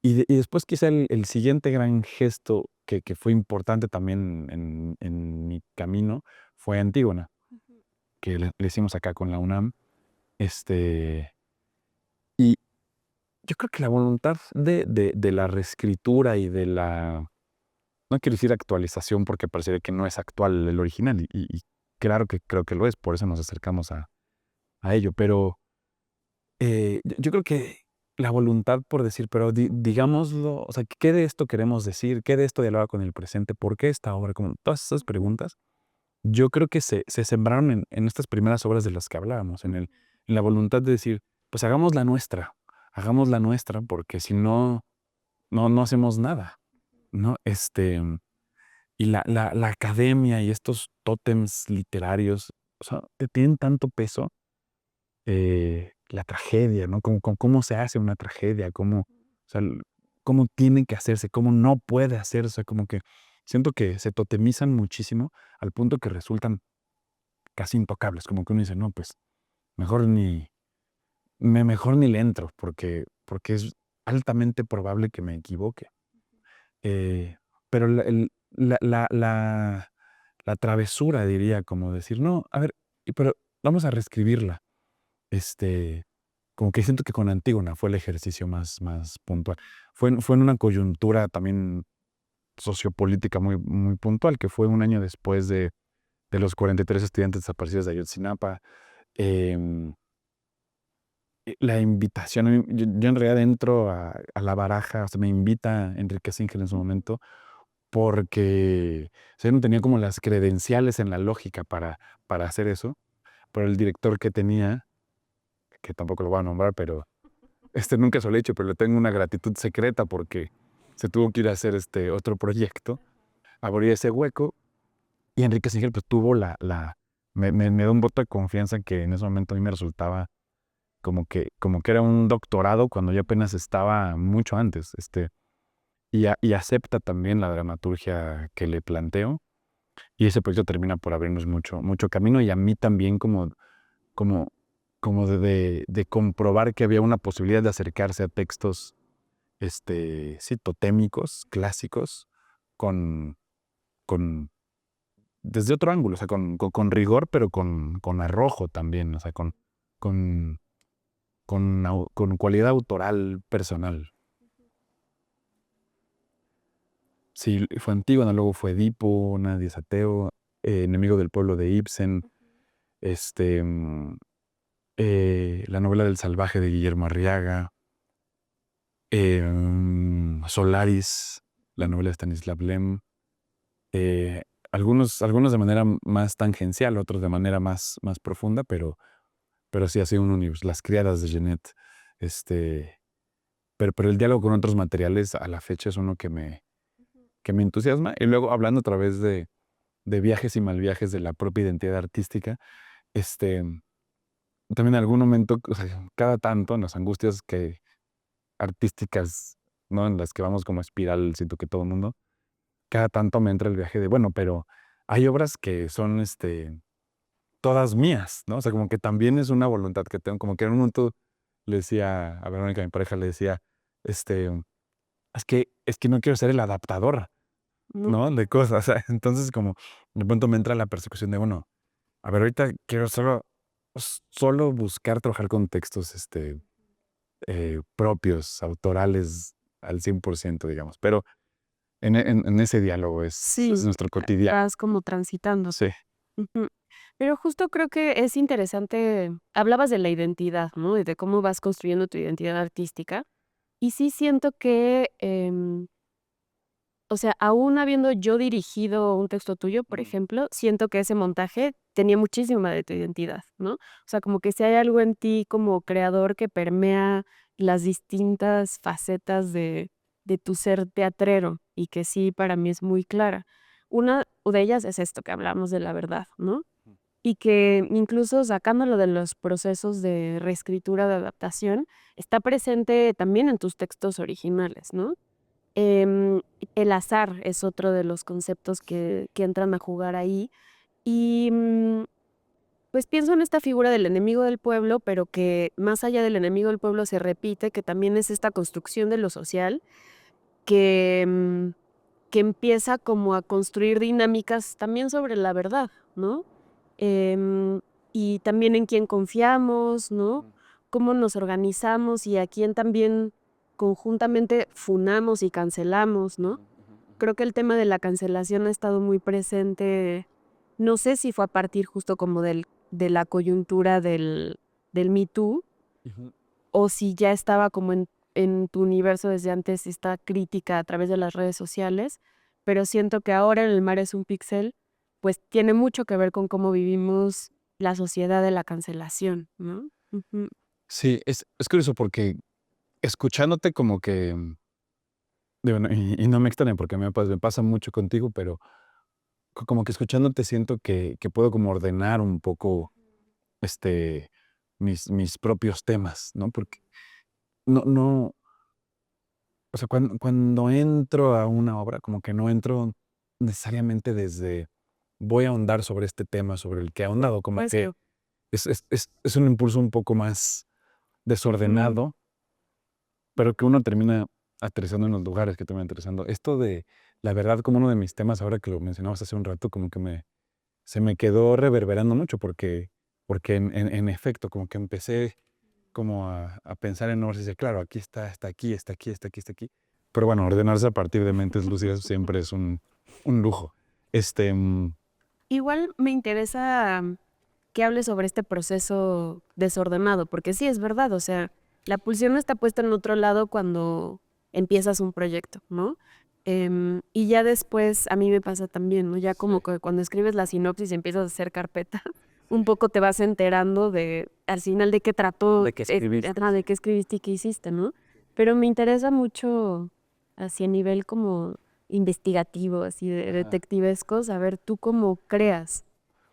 y después quizá el siguiente gran gesto que fue importante también en mi camino fue Antígona, que le hicimos acá con la UNAM. Y yo creo que la voluntad de la reescritura y de la, no quiero decir actualización porque parecería que no es actual el original, y claro que creo que lo es, por eso nos acercamos a ello, pero yo creo que la voluntad por decir, pero digámoslo, o sea, ¿qué de esto queremos decir? ¿Qué de esto dialoga con el presente? ¿Por qué esta obra? Como todas esas preguntas, yo creo que se sembraron en estas primeras obras de las que hablábamos, en la voluntad de decir, pues hagamos la nuestra, porque si no, no hacemos nada, ¿no? Y la academia y estos tótems literarios, o sea, tienen tanto peso, la tragedia, ¿no? Cómo se hace una tragedia, o sea, cómo tiene que hacerse, cómo no puede hacerse, como que siento que se totemizan muchísimo al punto que resultan casi intocables, como que uno dice, no, pues mejor mejor ni le entro, porque es altamente probable que me equivoque. Pero la travesura, diría, como decir, no, a ver, pero vamos a reescribirla. Como que siento que con Antígona fue el ejercicio más puntual. Fue en una coyuntura también sociopolítica muy puntual, que fue un año después de los 43 estudiantes desaparecidos de Ayotzinapa. em, la invitación, yo en realidad entro a la baraja, o sea, me invita Enrique Singer en su momento, porque o sea, yo no tenía como las credenciales en la lógica para hacer eso, pero el director que tenía, que tampoco lo voy a nombrar, pero nunca se lo he hecho, pero le tengo una gratitud secreta porque se tuvo que ir a hacer otro proyecto, abrir ese hueco, y Enrique Singer pues tuvo me dio un voto de confianza que en ese momento a mí me resultaba como que era un doctorado cuando yo apenas estaba mucho antes, y acepta también la dramaturgia que le planteo, y ese proyecto termina por abrirnos mucho camino, y a mí también como, como de comprobar que había una posibilidad de acercarse a textos, sí, totémicos, clásicos, con, con, desde otro ángulo, o sea, con rigor, pero con arrojo también, o sea, con, con cualidad autoral personal. Sí, fue Antígona, luego fue Edipo, Nadie es ateo, Enemigo del pueblo de Ibsen, este, mm, la novela del salvaje de Guillermo Arriaga, Solaris, la novela de Stanislav Lem, eh, algunos de manera más tangencial, otros de manera más profunda, pero sí ha sido un universo. Las criadas de Genet, pero el diálogo con otros materiales a la fecha es uno que me entusiasma. Y luego hablando a través de viajes y mal viajes de la propia identidad artística, también en algún momento, o sea, cada tanto en las angustias artísticas, ¿no? En las que vamos como espiral, siento que todo el mundo, cada tanto me entra el viaje de, bueno, pero hay obras que son todas mías, ¿no? O sea, como que también es una voluntad que tengo, como que en un momento le decía a Verónica, mi pareja, le decía, es que no quiero ser el adaptador, ¿no? ¿no? De cosas, o sea, entonces como de pronto me entra la persecución de, bueno, a ver, ahorita quiero solo buscar trabajar con textos, propios, autorales al 100%, digamos, pero en ese diálogo es Sí, nuestro cotidiano. vas como transitando. Sí. Ujú. Pero justo creo que es interesante, hablabas de la identidad, ¿no? Y de cómo vas construyendo tu identidad artística. Y sí siento que, o sea, aún habiendo yo dirigido un texto tuyo, por ejemplo, siento que ese montaje tenía muchísima de tu identidad, ¿no? O sea, como que si hay algo en ti como creador que permea las distintas facetas de tu ser teatrero y que sí para mí es muy clara. Una de ellas es esto que hablamos de la verdad, ¿no? Y que incluso sacándolo de los procesos de reescritura, de adaptación, está presente también en tus textos originales, ¿no? Em, el azar es otro de los conceptos que entran a jugar ahí. Y pues pienso en esta figura del enemigo del pueblo, pero que más allá del enemigo del pueblo se repite, que también es esta construcción de lo social, que, que empieza como a construir dinámicas también sobre la verdad, ¿no? Em, y también en quién confiamos, ¿no? Cómo nos organizamos y a quién también conjuntamente funamos y cancelamos, ¿no? Creo que el tema de la cancelación ha estado muy presente, no sé si fue a partir justo como de la coyuntura del Me Too, Ujú. o si ya estaba como en tu universo desde antes esta crítica a través de las redes sociales, pero siento que ahora en El mar es un píxel, pues tiene mucho que ver con cómo vivimos la sociedad de la cancelación, ¿no? Ujú. Sí, es curioso porque escuchándote como que, digo, y no me extraña porque me pasa mucho contigo, pero como que escuchándote siento que puedo como ordenar un poco este, mis propios temas, ¿no? Porque no, o sea, cuando entro a una obra, como que no entro necesariamente desde voy a ahondar sobre este tema sobre el que he ahondado, como Pues que que es un impulso un poco más ujú, desordenado, pero que uno termina aterrizando en los lugares que termina interesando. Esto de, la verdad, como uno de mis temas, ahora que lo mencionabas hace un rato, como que se me quedó reverberando mucho porque en efecto, como que empecé como a pensar en obras y decía, claro, aquí está aquí, está aquí, está aquí, está aquí. Pero bueno, ordenarse a partir de mentes lúcidas siempre es un lujo. Este, mm, igual me interesa que hables sobre este proceso desordenado, porque sí, es verdad, o sea, la pulsión está puesta en otro lado cuando empiezas un proyecto, ¿no? Y ya después a mí me pasa también, ¿no? Ya como que cuando escribes la sinopsis y empiezas a hacer carpeta, un poco te vas enterando de, al final, de qué trató, de que escribir. de qué escribiste y qué hiciste, ¿no? Pero me interesa mucho, así a nivel como investigativo, así de Ajá. detectivesco, saber tú cómo creas.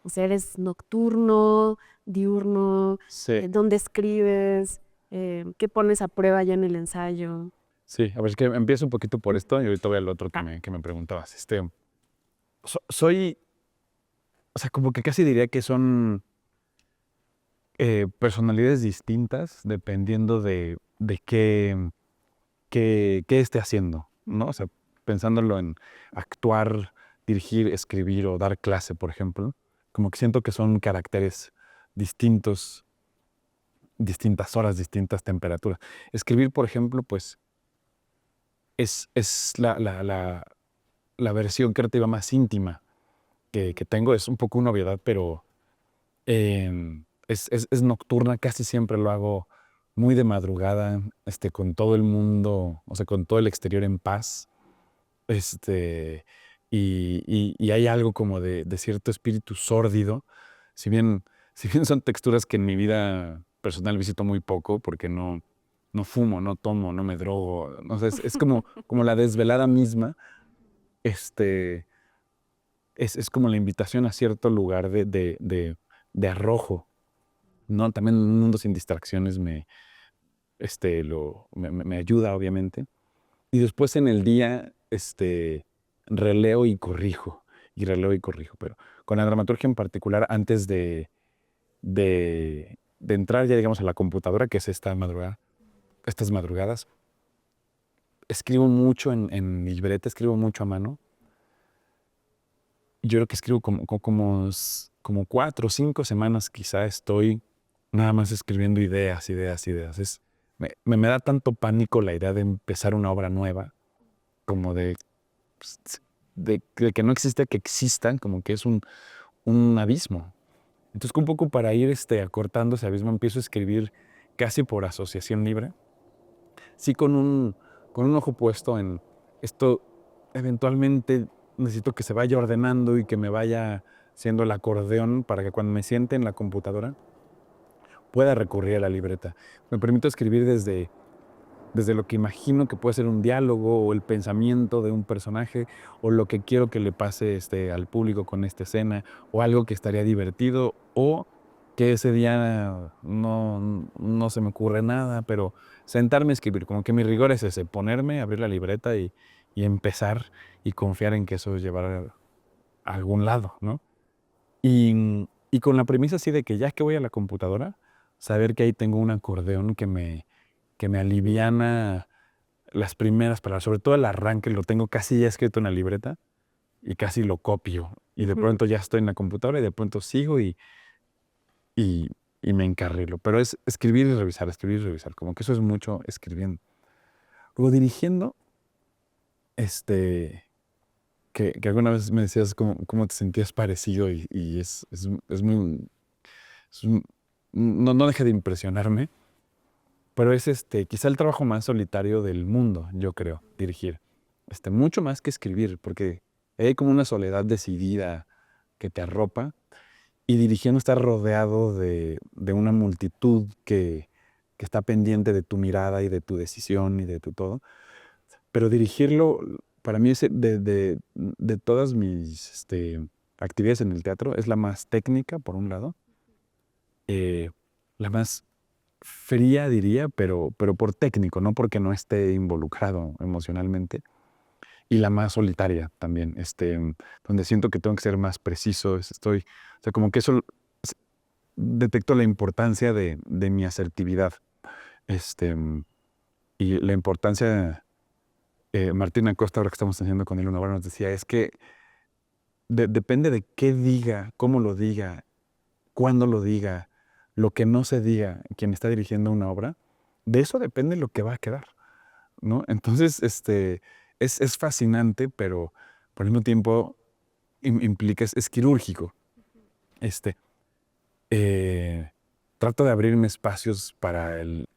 O sea, eres nocturno, diurno, Sí, dónde escribes, qué pones a prueba ya en el ensayo. sí. A ver, es que empiezo un poquito por esto y ahorita voy al otro que me preguntabas. Soy, o sea, como que casi diría que son personalidades distintas dependiendo de qué esté haciendo, ¿no? O sea, pensándolo en actuar, dirigir, escribir o dar clase, por ejemplo, como que siento que son caracteres distintos, distintas horas, distintas temperaturas. Escribir, por ejemplo, pues es la versión creativa más íntima que tengo. Es un poco una obviedad, pero es nocturna, casi siempre lo hago muy de madrugada, con todo el mundo, o sea, con todo el exterior en paz. Este, y hay algo como de cierto espíritu sórdido, si bien, si bien son texturas que en mi vida personal visito muy poco, porque no fumo, no tomo, no me drogo, no sé, es como la desvelada misma, este, es como la invitación a cierto lugar de arrojo, ¿no? También un mundo sin distracciones me ayuda, obviamente. Y después en el día, releo y corrijo, y releo y corrijo. Pero con la dramaturgia en particular, antes de entrar ya, digamos, a la computadora, que es estas madrugadas, escribo mucho en libreta, escribo mucho a mano. Yo creo que escribo como 4 o 5 semanas quizá estoy nada más escribiendo ideas, ideas, ideas. Me da tanto pánico la idea de empezar una obra nueva, como pues, de que no existe, que existan, como que es un abismo. Entonces, un poco para ir acortando ese abismo, empiezo a escribir casi por asociación libre, sí con un ojo puesto en esto. Eventualmente necesito que se vaya ordenando y que me vaya siendo el acordeón para que cuando me siente en la computadora pueda recurrir a la libreta. Me permito escribir desde lo que imagino que puede ser un diálogo o el pensamiento de un personaje o lo que quiero que le pase al público con esta escena o algo que estaría divertido o que ese día no se me ocurre nada, pero sentarme a escribir, como que mi rigor es ese, ponerme, abrir la libreta y empezar y confiar en que eso llevará a algún lado, ¿no? Y con la premisa así de que ya que voy a la computadora, saber que ahí tengo un acordeón que me aliviana las primeras palabras, sobre todo el arranque, lo tengo casi ya escrito en la libreta y casi lo copio. Y de Ujú. pronto ya estoy en la computadora y de pronto sigo y, y me encarrilo. Pero es escribir y revisar, como que eso es mucho escribiendo. Luego dirigiendo, que alguna vez me decías cómo te sentías parecido y es muy, es un- no deja de impresionarme. pero es quizá el trabajo más solitario del mundo, yo creo, dirigir. Mucho más que escribir, porque hay como una soledad decidida que te arropa, y dirigiendo estar rodeado de una multitud que está pendiente de tu mirada y de tu decisión y de tu todo. Pero dirigirlo, para mí, de todas mis actividades en el teatro, es la más técnica, por un lado, la más fría, diría, pero por técnico, no porque no esté involucrado emocionalmente, y la más solitaria también, donde siento que tengo que ser más preciso. O sea, como que eso detecto la importancia de mi asertividad, y la importancia. Martín Acosta, ahora que estamos haciendo con él una hora, nos decía, es que depende de qué diga, cómo lo diga, cuándo lo diga, lo que no se diga quien está dirigiendo una obra, de eso depende lo que va a quedar, ¿no? Entonces, es fascinante, pero por el mismo tiempo implica, es quirúrgico. Trato de abrirme espacios para el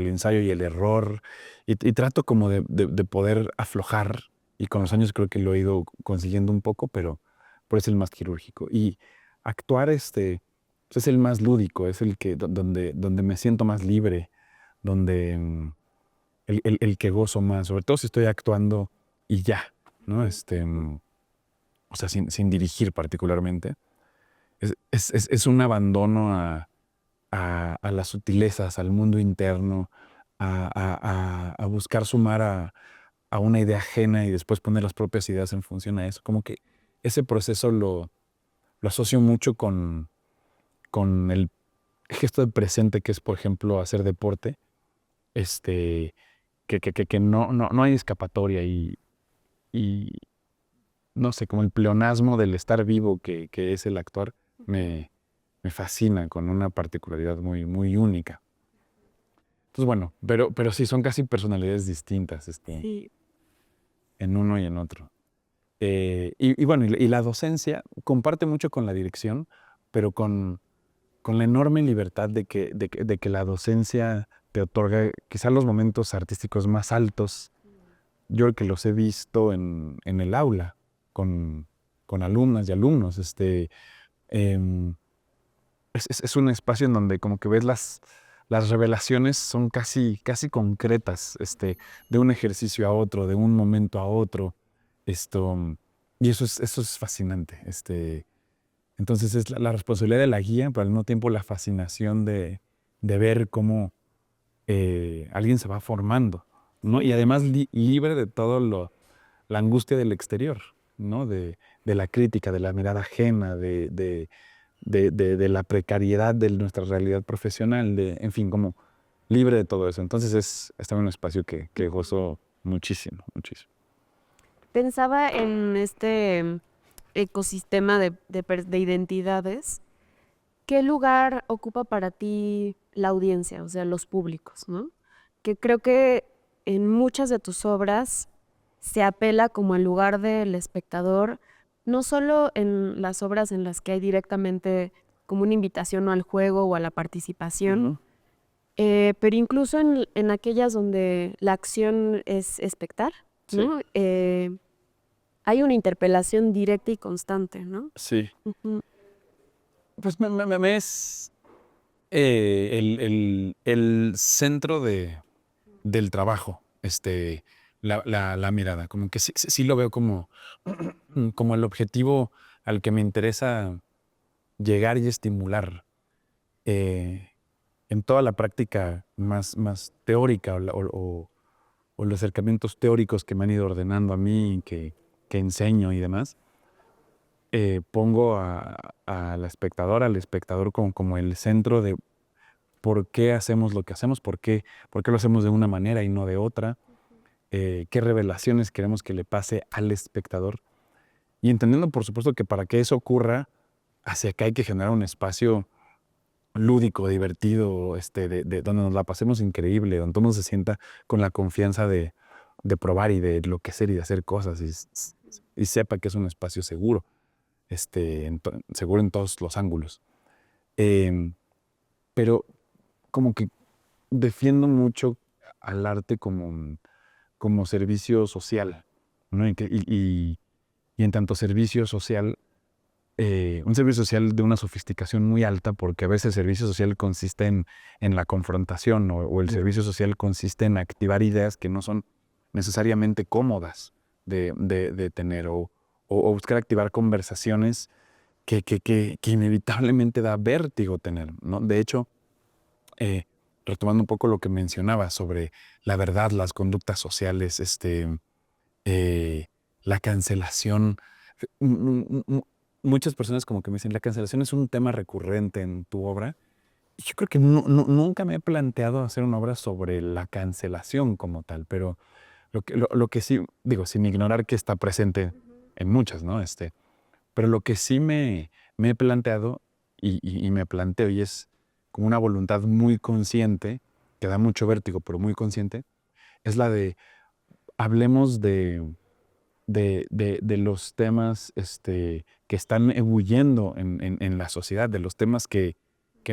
ensayo y el error, y trato como de poder aflojar, y con los años creo que lo he ido consiguiendo un poco, pero es el más quirúrgico. Y actuar pues es el más lúdico, es el que donde me siento más libre, donde el que gozo más, sobre todo si estoy actuando y ya, ¿no? O sea, sin dirigir particularmente. Es un abandono a las sutilezas, al mundo interno, a buscar sumar a una idea ajena y después poner las propias ideas en función a eso. Como que ese proceso lo asocio mucho con el gesto de presente, que es, por ejemplo, hacer deporte, que no hay escapatoria, y no sé, como el pleonasmo del estar vivo que es el actuar, me fascina, con una particularidad muy, muy única. Entonces, bueno, pero sí, son casi personalidades distintas, Sí. en uno y en otro. Y bueno, y la docencia comparte mucho con la dirección, pero con la enorme libertad de que la docencia te otorga quizá los momentos artísticos más altos. Yo creo que los he visto en el aula, con alumnas y alumnos. Em, es un espacio en donde como que ves las revelaciones son casi concretas, de un ejercicio a otro, de un momento a otro. Esto, y eso es fascinante. Entonces es la responsabilidad de la guía, pero al mismo tiempo la fascinación de ver cómo alguien se va formando, ¿no? Y además libre de todo la angustia del exterior, ¿no? De la crítica, de la mirada ajena, de la precariedad de nuestra realidad profesional, en fin, como libre de todo eso. Entonces es también un espacio que gozo muchísimo, muchísimo. Pensaba en este ecosistema de identidades. ¿Qué lugar ocupa para ti la audiencia, o sea, los públicos, ¿no? Que creo que en muchas de tus obras se apela como el lugar del espectador, no solo en las obras en las que hay directamente como una invitación al juego o a la participación, Ujú. pero incluso en aquellas donde la acción es espectar, ¿no? Hay una interpelación directa y constante, ¿no? Sí. Ujú. Pues me es el centro del trabajo, la mirada. Como que sí lo veo como, como el objetivo al que me interesa llegar y estimular, en toda la práctica más teórica, o los acercamientos teóricos que me han ido ordenando a mí, que enseño y demás. Pongo a la espectadora, al espectador, como el centro de por qué hacemos lo que hacemos, por qué lo hacemos de una manera y no de otra, qué revelaciones queremos que le pase al espectador. Y entendiendo, por supuesto, que para que eso ocurra, hacia acá hay que generar un espacio lúdico, divertido, donde nos la pasemos increíble, donde todo el mundo se sienta con la confianza de probar y de enloquecer y de hacer cosas, y sepa que es un espacio seguro, seguro en todos los ángulos. Pero como que defiendo mucho al arte como servicio social, ¿no? Y en tanto servicio social, un servicio social de una sofisticación muy alta, porque a veces el servicio social consiste en la confrontación o el servicio social consiste en activar ideas que no son necesariamente cómodas de tener o buscar activar conversaciones que inevitablemente da vértigo tener, ¿no? De hecho, eh, retomando un poco lo que mencionaba sobre la verdad, las conductas sociales, eh, la cancelación. Muchas personas como que me dicen, la cancelación es un tema recurrente en tu obra. Y yo creo que nunca me he planteado hacer una obra sobre la cancelación como tal, pero lo que sí, digo, sin ignorar que está presente en muchas, ¿no? Pero lo que sí me he planteado y me planteo, y es como una voluntad muy consciente, que da mucho vértigo, pero muy consciente, es la de hablemos de los temas que están ebulliendo en la sociedad, de los temas que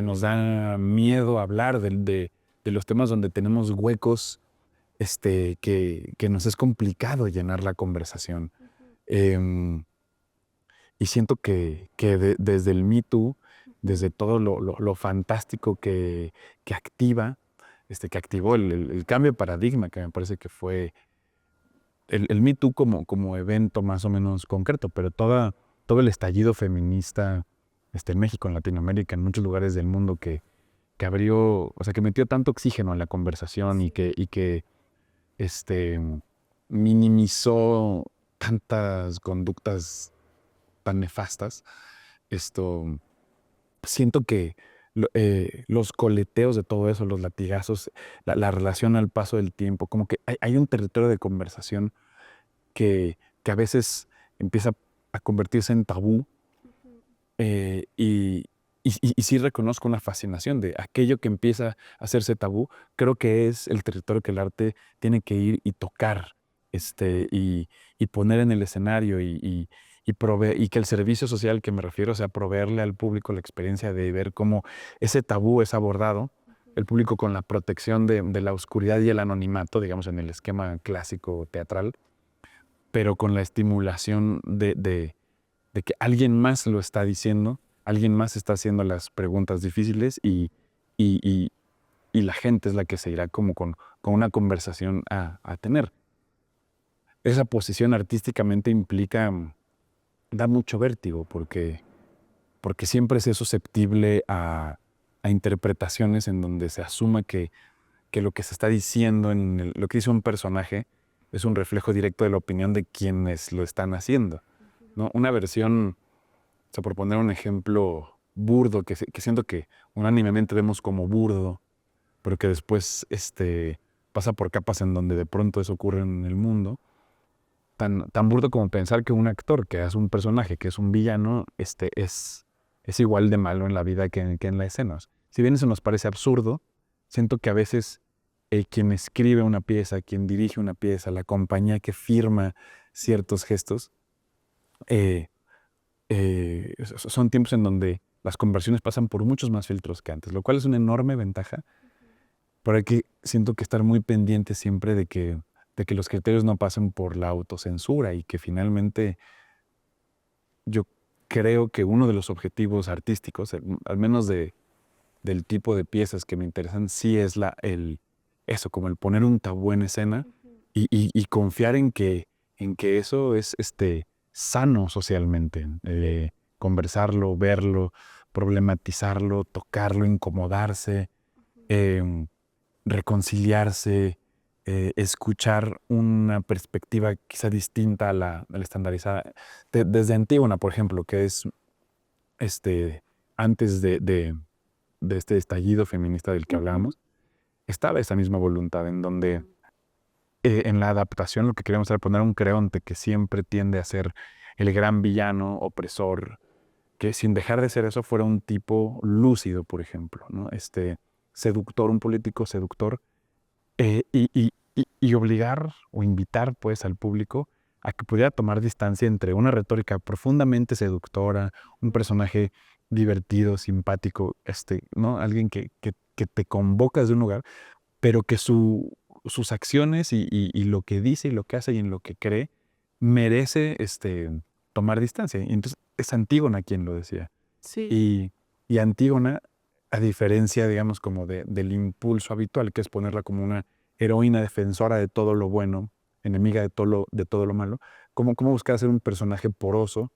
nos da miedo hablar, de los temas donde tenemos huecos que nos es complicado llenar la conversación. Em, y siento que desde el Me Too, desde todo lo fantástico que activa, que activó el cambio de paradigma, que me parece que fue el Me Too como evento más o menos concreto, pero todo el estallido feminista en México, en Latinoamérica, en muchos lugares del mundo que abrió, o sea, que metió tanto oxígeno en la conversación y que minimizó tantas conductas tan nefastas. Siento que los coleteos de todo eso, los latigazos, la relación al paso del tiempo, como que hay un territorio de conversación que a veces empieza a convertirse en tabú, y sí reconozco una fascinación de aquello que empieza a hacerse tabú. Creo que es el territorio que el arte tiene que ir y tocar, y poner en el escenario y que el servicio social que me refiero sea proveerle al público la experiencia de ver cómo ese tabú es abordado, el público con la protección de la oscuridad y el anonimato, digamos en el esquema clásico teatral, pero con la estimulación de que alguien más lo está diciendo, alguien más está haciendo las preguntas difíciles y, y- y la gente es la que se irá como con una conversación a tener. Esa posición artísticamente implica, da mucho vértigo porque siempre es susceptible a interpretaciones en donde se asuma que lo que se está diciendo, lo que dice un personaje, es un reflejo directo de la opinión de quienes lo están haciendo, ¿no? Una versión, o sea, por poner un ejemplo burdo, que siento que unánimemente vemos como burdo, pero que después pasa por capas en donde de pronto eso ocurre en el mundo, tan burdo como pensar que un actor que hace un personaje, que es un villano, es igual de malo en la vida que en la escena. Si bien eso nos parece absurdo, siento que a veces quien escribe una pieza, quien dirige una pieza, la compañía que firma ciertos gestos, eh, son tiempos en donde las conversiones pasan por muchos más filtros que antes, lo cual es una enorme ventaja, pero hay que, siento que estar muy pendiente siempre de que los criterios no pasen por la autocensura y que finalmente yo creo que uno de los objetivos artísticos, al menos del tipo de piezas que me interesan, sí es eso, como el poner un tabú en escena y confiar en que eso es sano socialmente. Conversarlo, verlo, problematizarlo, tocarlo, incomodarse, em, reconciliarse, escuchar una perspectiva quizá distinta a la estandarizada. Desde Antígona, por ejemplo, que es antes de este estallido feminista del que hablábamos, estaba esa misma voluntad en donde en la adaptación lo que queríamos era poner un Creonte que siempre tiende a ser el gran villano opresor, que sin dejar de ser eso fuera un tipo lúcido, por ejemplo, ¿no? Seductor, un político seductor, y obligar o invitar pues al público a que pudiera tomar distancia entre una retórica profundamente seductora, un personaje divertido, simpático, ¿no? Alguien que que te convoca desde un lugar, pero que sus acciones y lo que dice y lo que hace y en lo que cree merece tomar distancia. Y entonces es Antígona quien lo decía. Sí. Y Antígona, a diferencia, digamos, como del impulso habitual, que es ponerla como una heroína defensora de todo lo bueno, enemiga de todo lo malo, cómo buscar ser un personaje poroso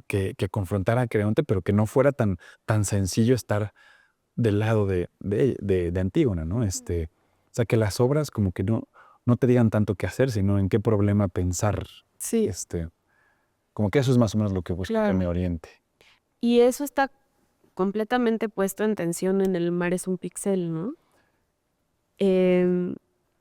que confrontara a Creonte, pero que no fuera tan sencillo estar del lado de Antígona, ¿no? O sea, que las obras como que no te digan tanto qué hacer, sino en qué problema pensar. Sí, Como que eso es más o menos lo que busca que me claro. oriente. Y eso está completamente puesto en tensión en El mar es un píxel, ¿no? Em,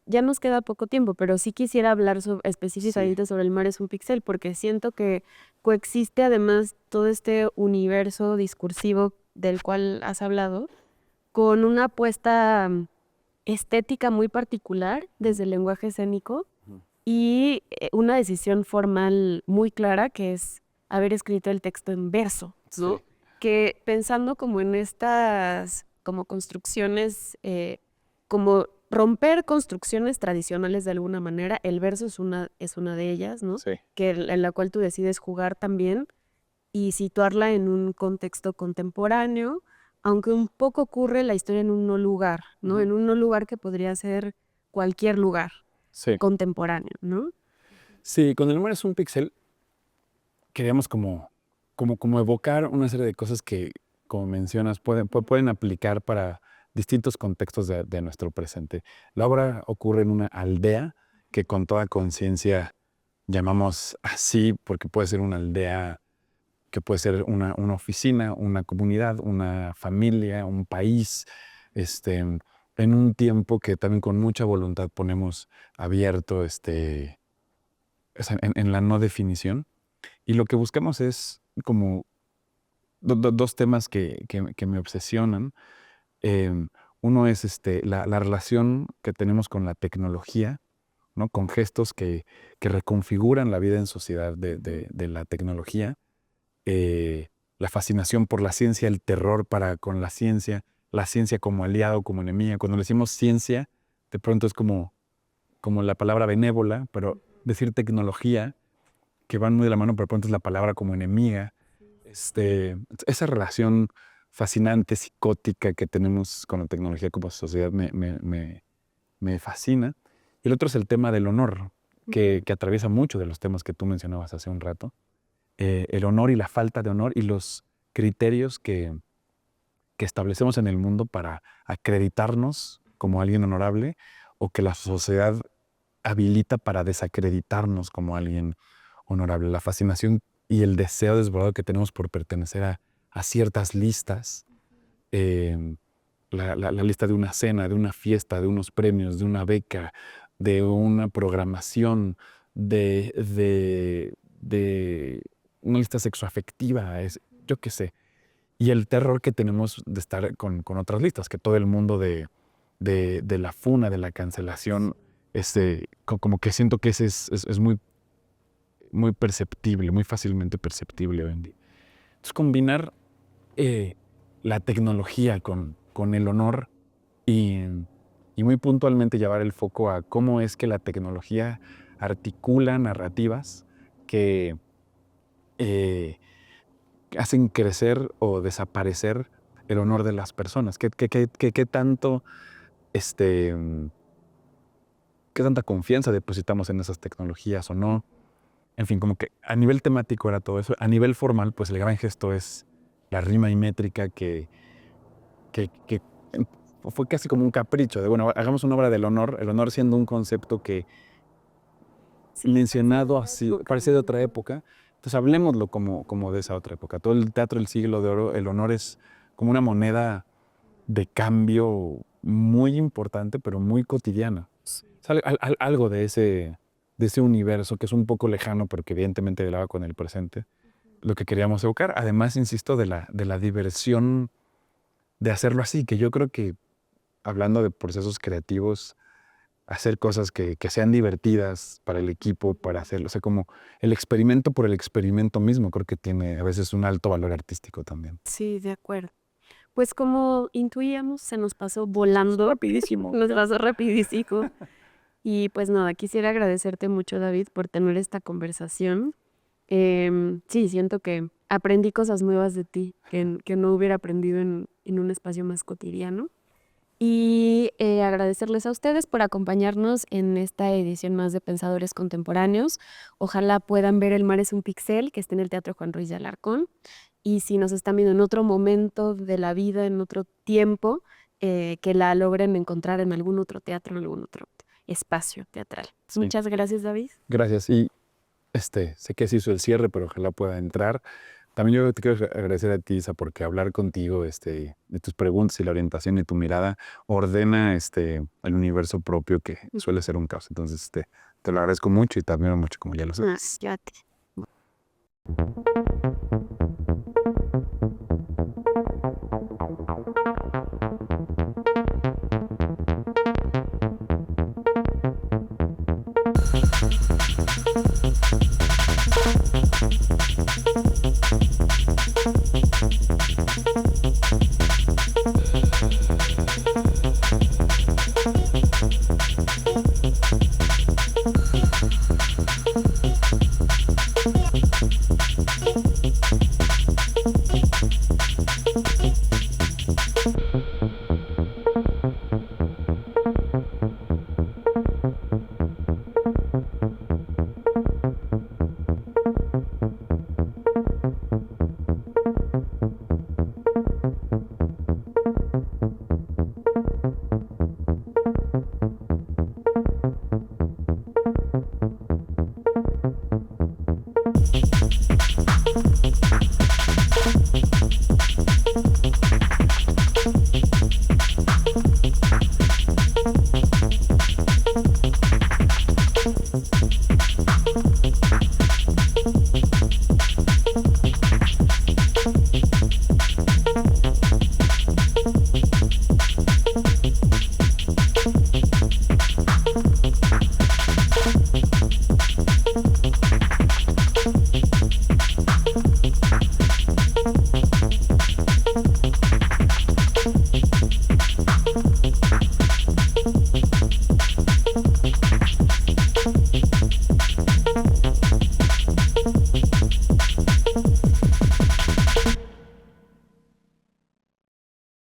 ya nos queda poco tiempo, pero sí quisiera hablar específicamente sobre El mar es un píxel, porque siento que coexiste además todo este universo discursivo del cual has hablado, con una apuesta estética muy particular desde el lenguaje escénico y una decisión formal muy clara, que es haber escrito el texto en verso, ¿no? Sí. Que pensando como en estas como construcciones, como romper construcciones tradicionales de alguna manera, el verso es una de ellas, ¿no? Sí. En la cual tú decides jugar también y situarla en un contexto contemporáneo, aunque un poco ocurre la historia en un no lugar, ¿no? Ujú. En un no lugar que podría ser cualquier lugar Sí. contemporáneo, ¿no? Sí, con El mar es un píxel queríamos como evocar una serie de cosas que, como mencionas, pueden aplicar para distintos contextos de nuestro presente. La obra ocurre en una aldea que con toda conciencia llamamos así porque puede ser una aldea, que puede ser una oficina, una comunidad, una familia, un país, en un tiempo que también con mucha voluntad ponemos abierto, o sea, en la no definición. Y lo que buscamos es como dos temas que me obsesionan. Em, Uno es la relación que tenemos con la tecnología, ¿no? Con gestos que reconfiguran la vida en sociedad de la tecnología. Eh, la fascinación por la ciencia, el terror para con la ciencia como aliado, como enemiga. Cuando le decimos ciencia, de pronto es como la palabra benévola, pero decir tecnología, que van muy de la mano, pero de pronto es la palabra como enemiga. Esa relación fascinante, psicótica que tenemos con la tecnología como sociedad me fascina. Y el otro es el tema del honor, que atraviesa mucho de los temas que tú mencionabas hace un rato. El honor y la falta de honor y los criterios que establecemos en el mundo para acreditarnos como alguien honorable o que la sociedad habilita para desacreditarnos como alguien honorable. La fascinación y el deseo desbordado que tenemos por pertenecer a ciertas listas. La lista de una cena, de una fiesta, de unos premios, de una beca, de una programación, de una lista sexoafectiva, yo qué sé. Y el terror que tenemos de estar con otras listas, que todo el mundo de la funa, de la cancelación, como que siento que ese es muy, muy perceptible, muy fácilmente perceptible hoy en día. Entonces, combinar la tecnología con el honor y muy puntualmente llevar el foco a cómo es que la tecnología articula narrativas que hacen crecer o desaparecer el honor de las personas. ¿Qué tanto, qué tanta confianza depositamos en esas tecnologías o no? En fin, como que a nivel temático era todo eso. A nivel formal, pues el gran gesto es la rima y métrica que fue casi como un capricho de, bueno, hagamos una obra del honor, el honor siendo un concepto que mencionado así, parece de otra época. Entonces hablemoslo como de esa otra época. Todo el teatro del siglo de oro, el honor es como una moneda de cambio muy importante, pero muy cotidiana. Es algo de ese universo que es un poco lejano, pero que evidentemente velaba con el presente, lo que queríamos evocar. Además, insisto, de la diversión de hacerlo así, que yo creo que, hablando de procesos creativos, hacer cosas que sean divertidas para el equipo, para hacerlo. O sea, como el experimento por el experimento mismo, creo que tiene a veces un alto valor artístico también. Sí, de acuerdo. pues como intuíamos, se nos pasó volando. Rapidísimo. Nos pasó rapidísimo. Y pues nada, quisiera agradecerte mucho, David, por tener esta conversación. Sí, siento que aprendí cosas nuevas de ti que no hubiera aprendido en un espacio más cotidiano. Y agradecerles a ustedes por acompañarnos en esta edición más de Pensadores Contemporáneos. Ojalá puedan ver El mar es un pixel, que está en el Teatro Juan Ruiz de Alarcón. Y si nos están viendo en otro momento de la vida, en otro tiempo, que la logren encontrar en algún otro teatro, en algún otro espacio teatral. Sí. Muchas gracias, David. Gracias. Y sé que se hizo el cierre, pero ojalá pueda entrar. También yo te quiero agradecer a ti, Isa, porque hablar contigo de tus preguntas y la orientación y tu mirada ordena el universo propio que suele ser un caos. Entonces, te lo agradezco mucho y te admiro mucho, como ya lo sabes. Ya te...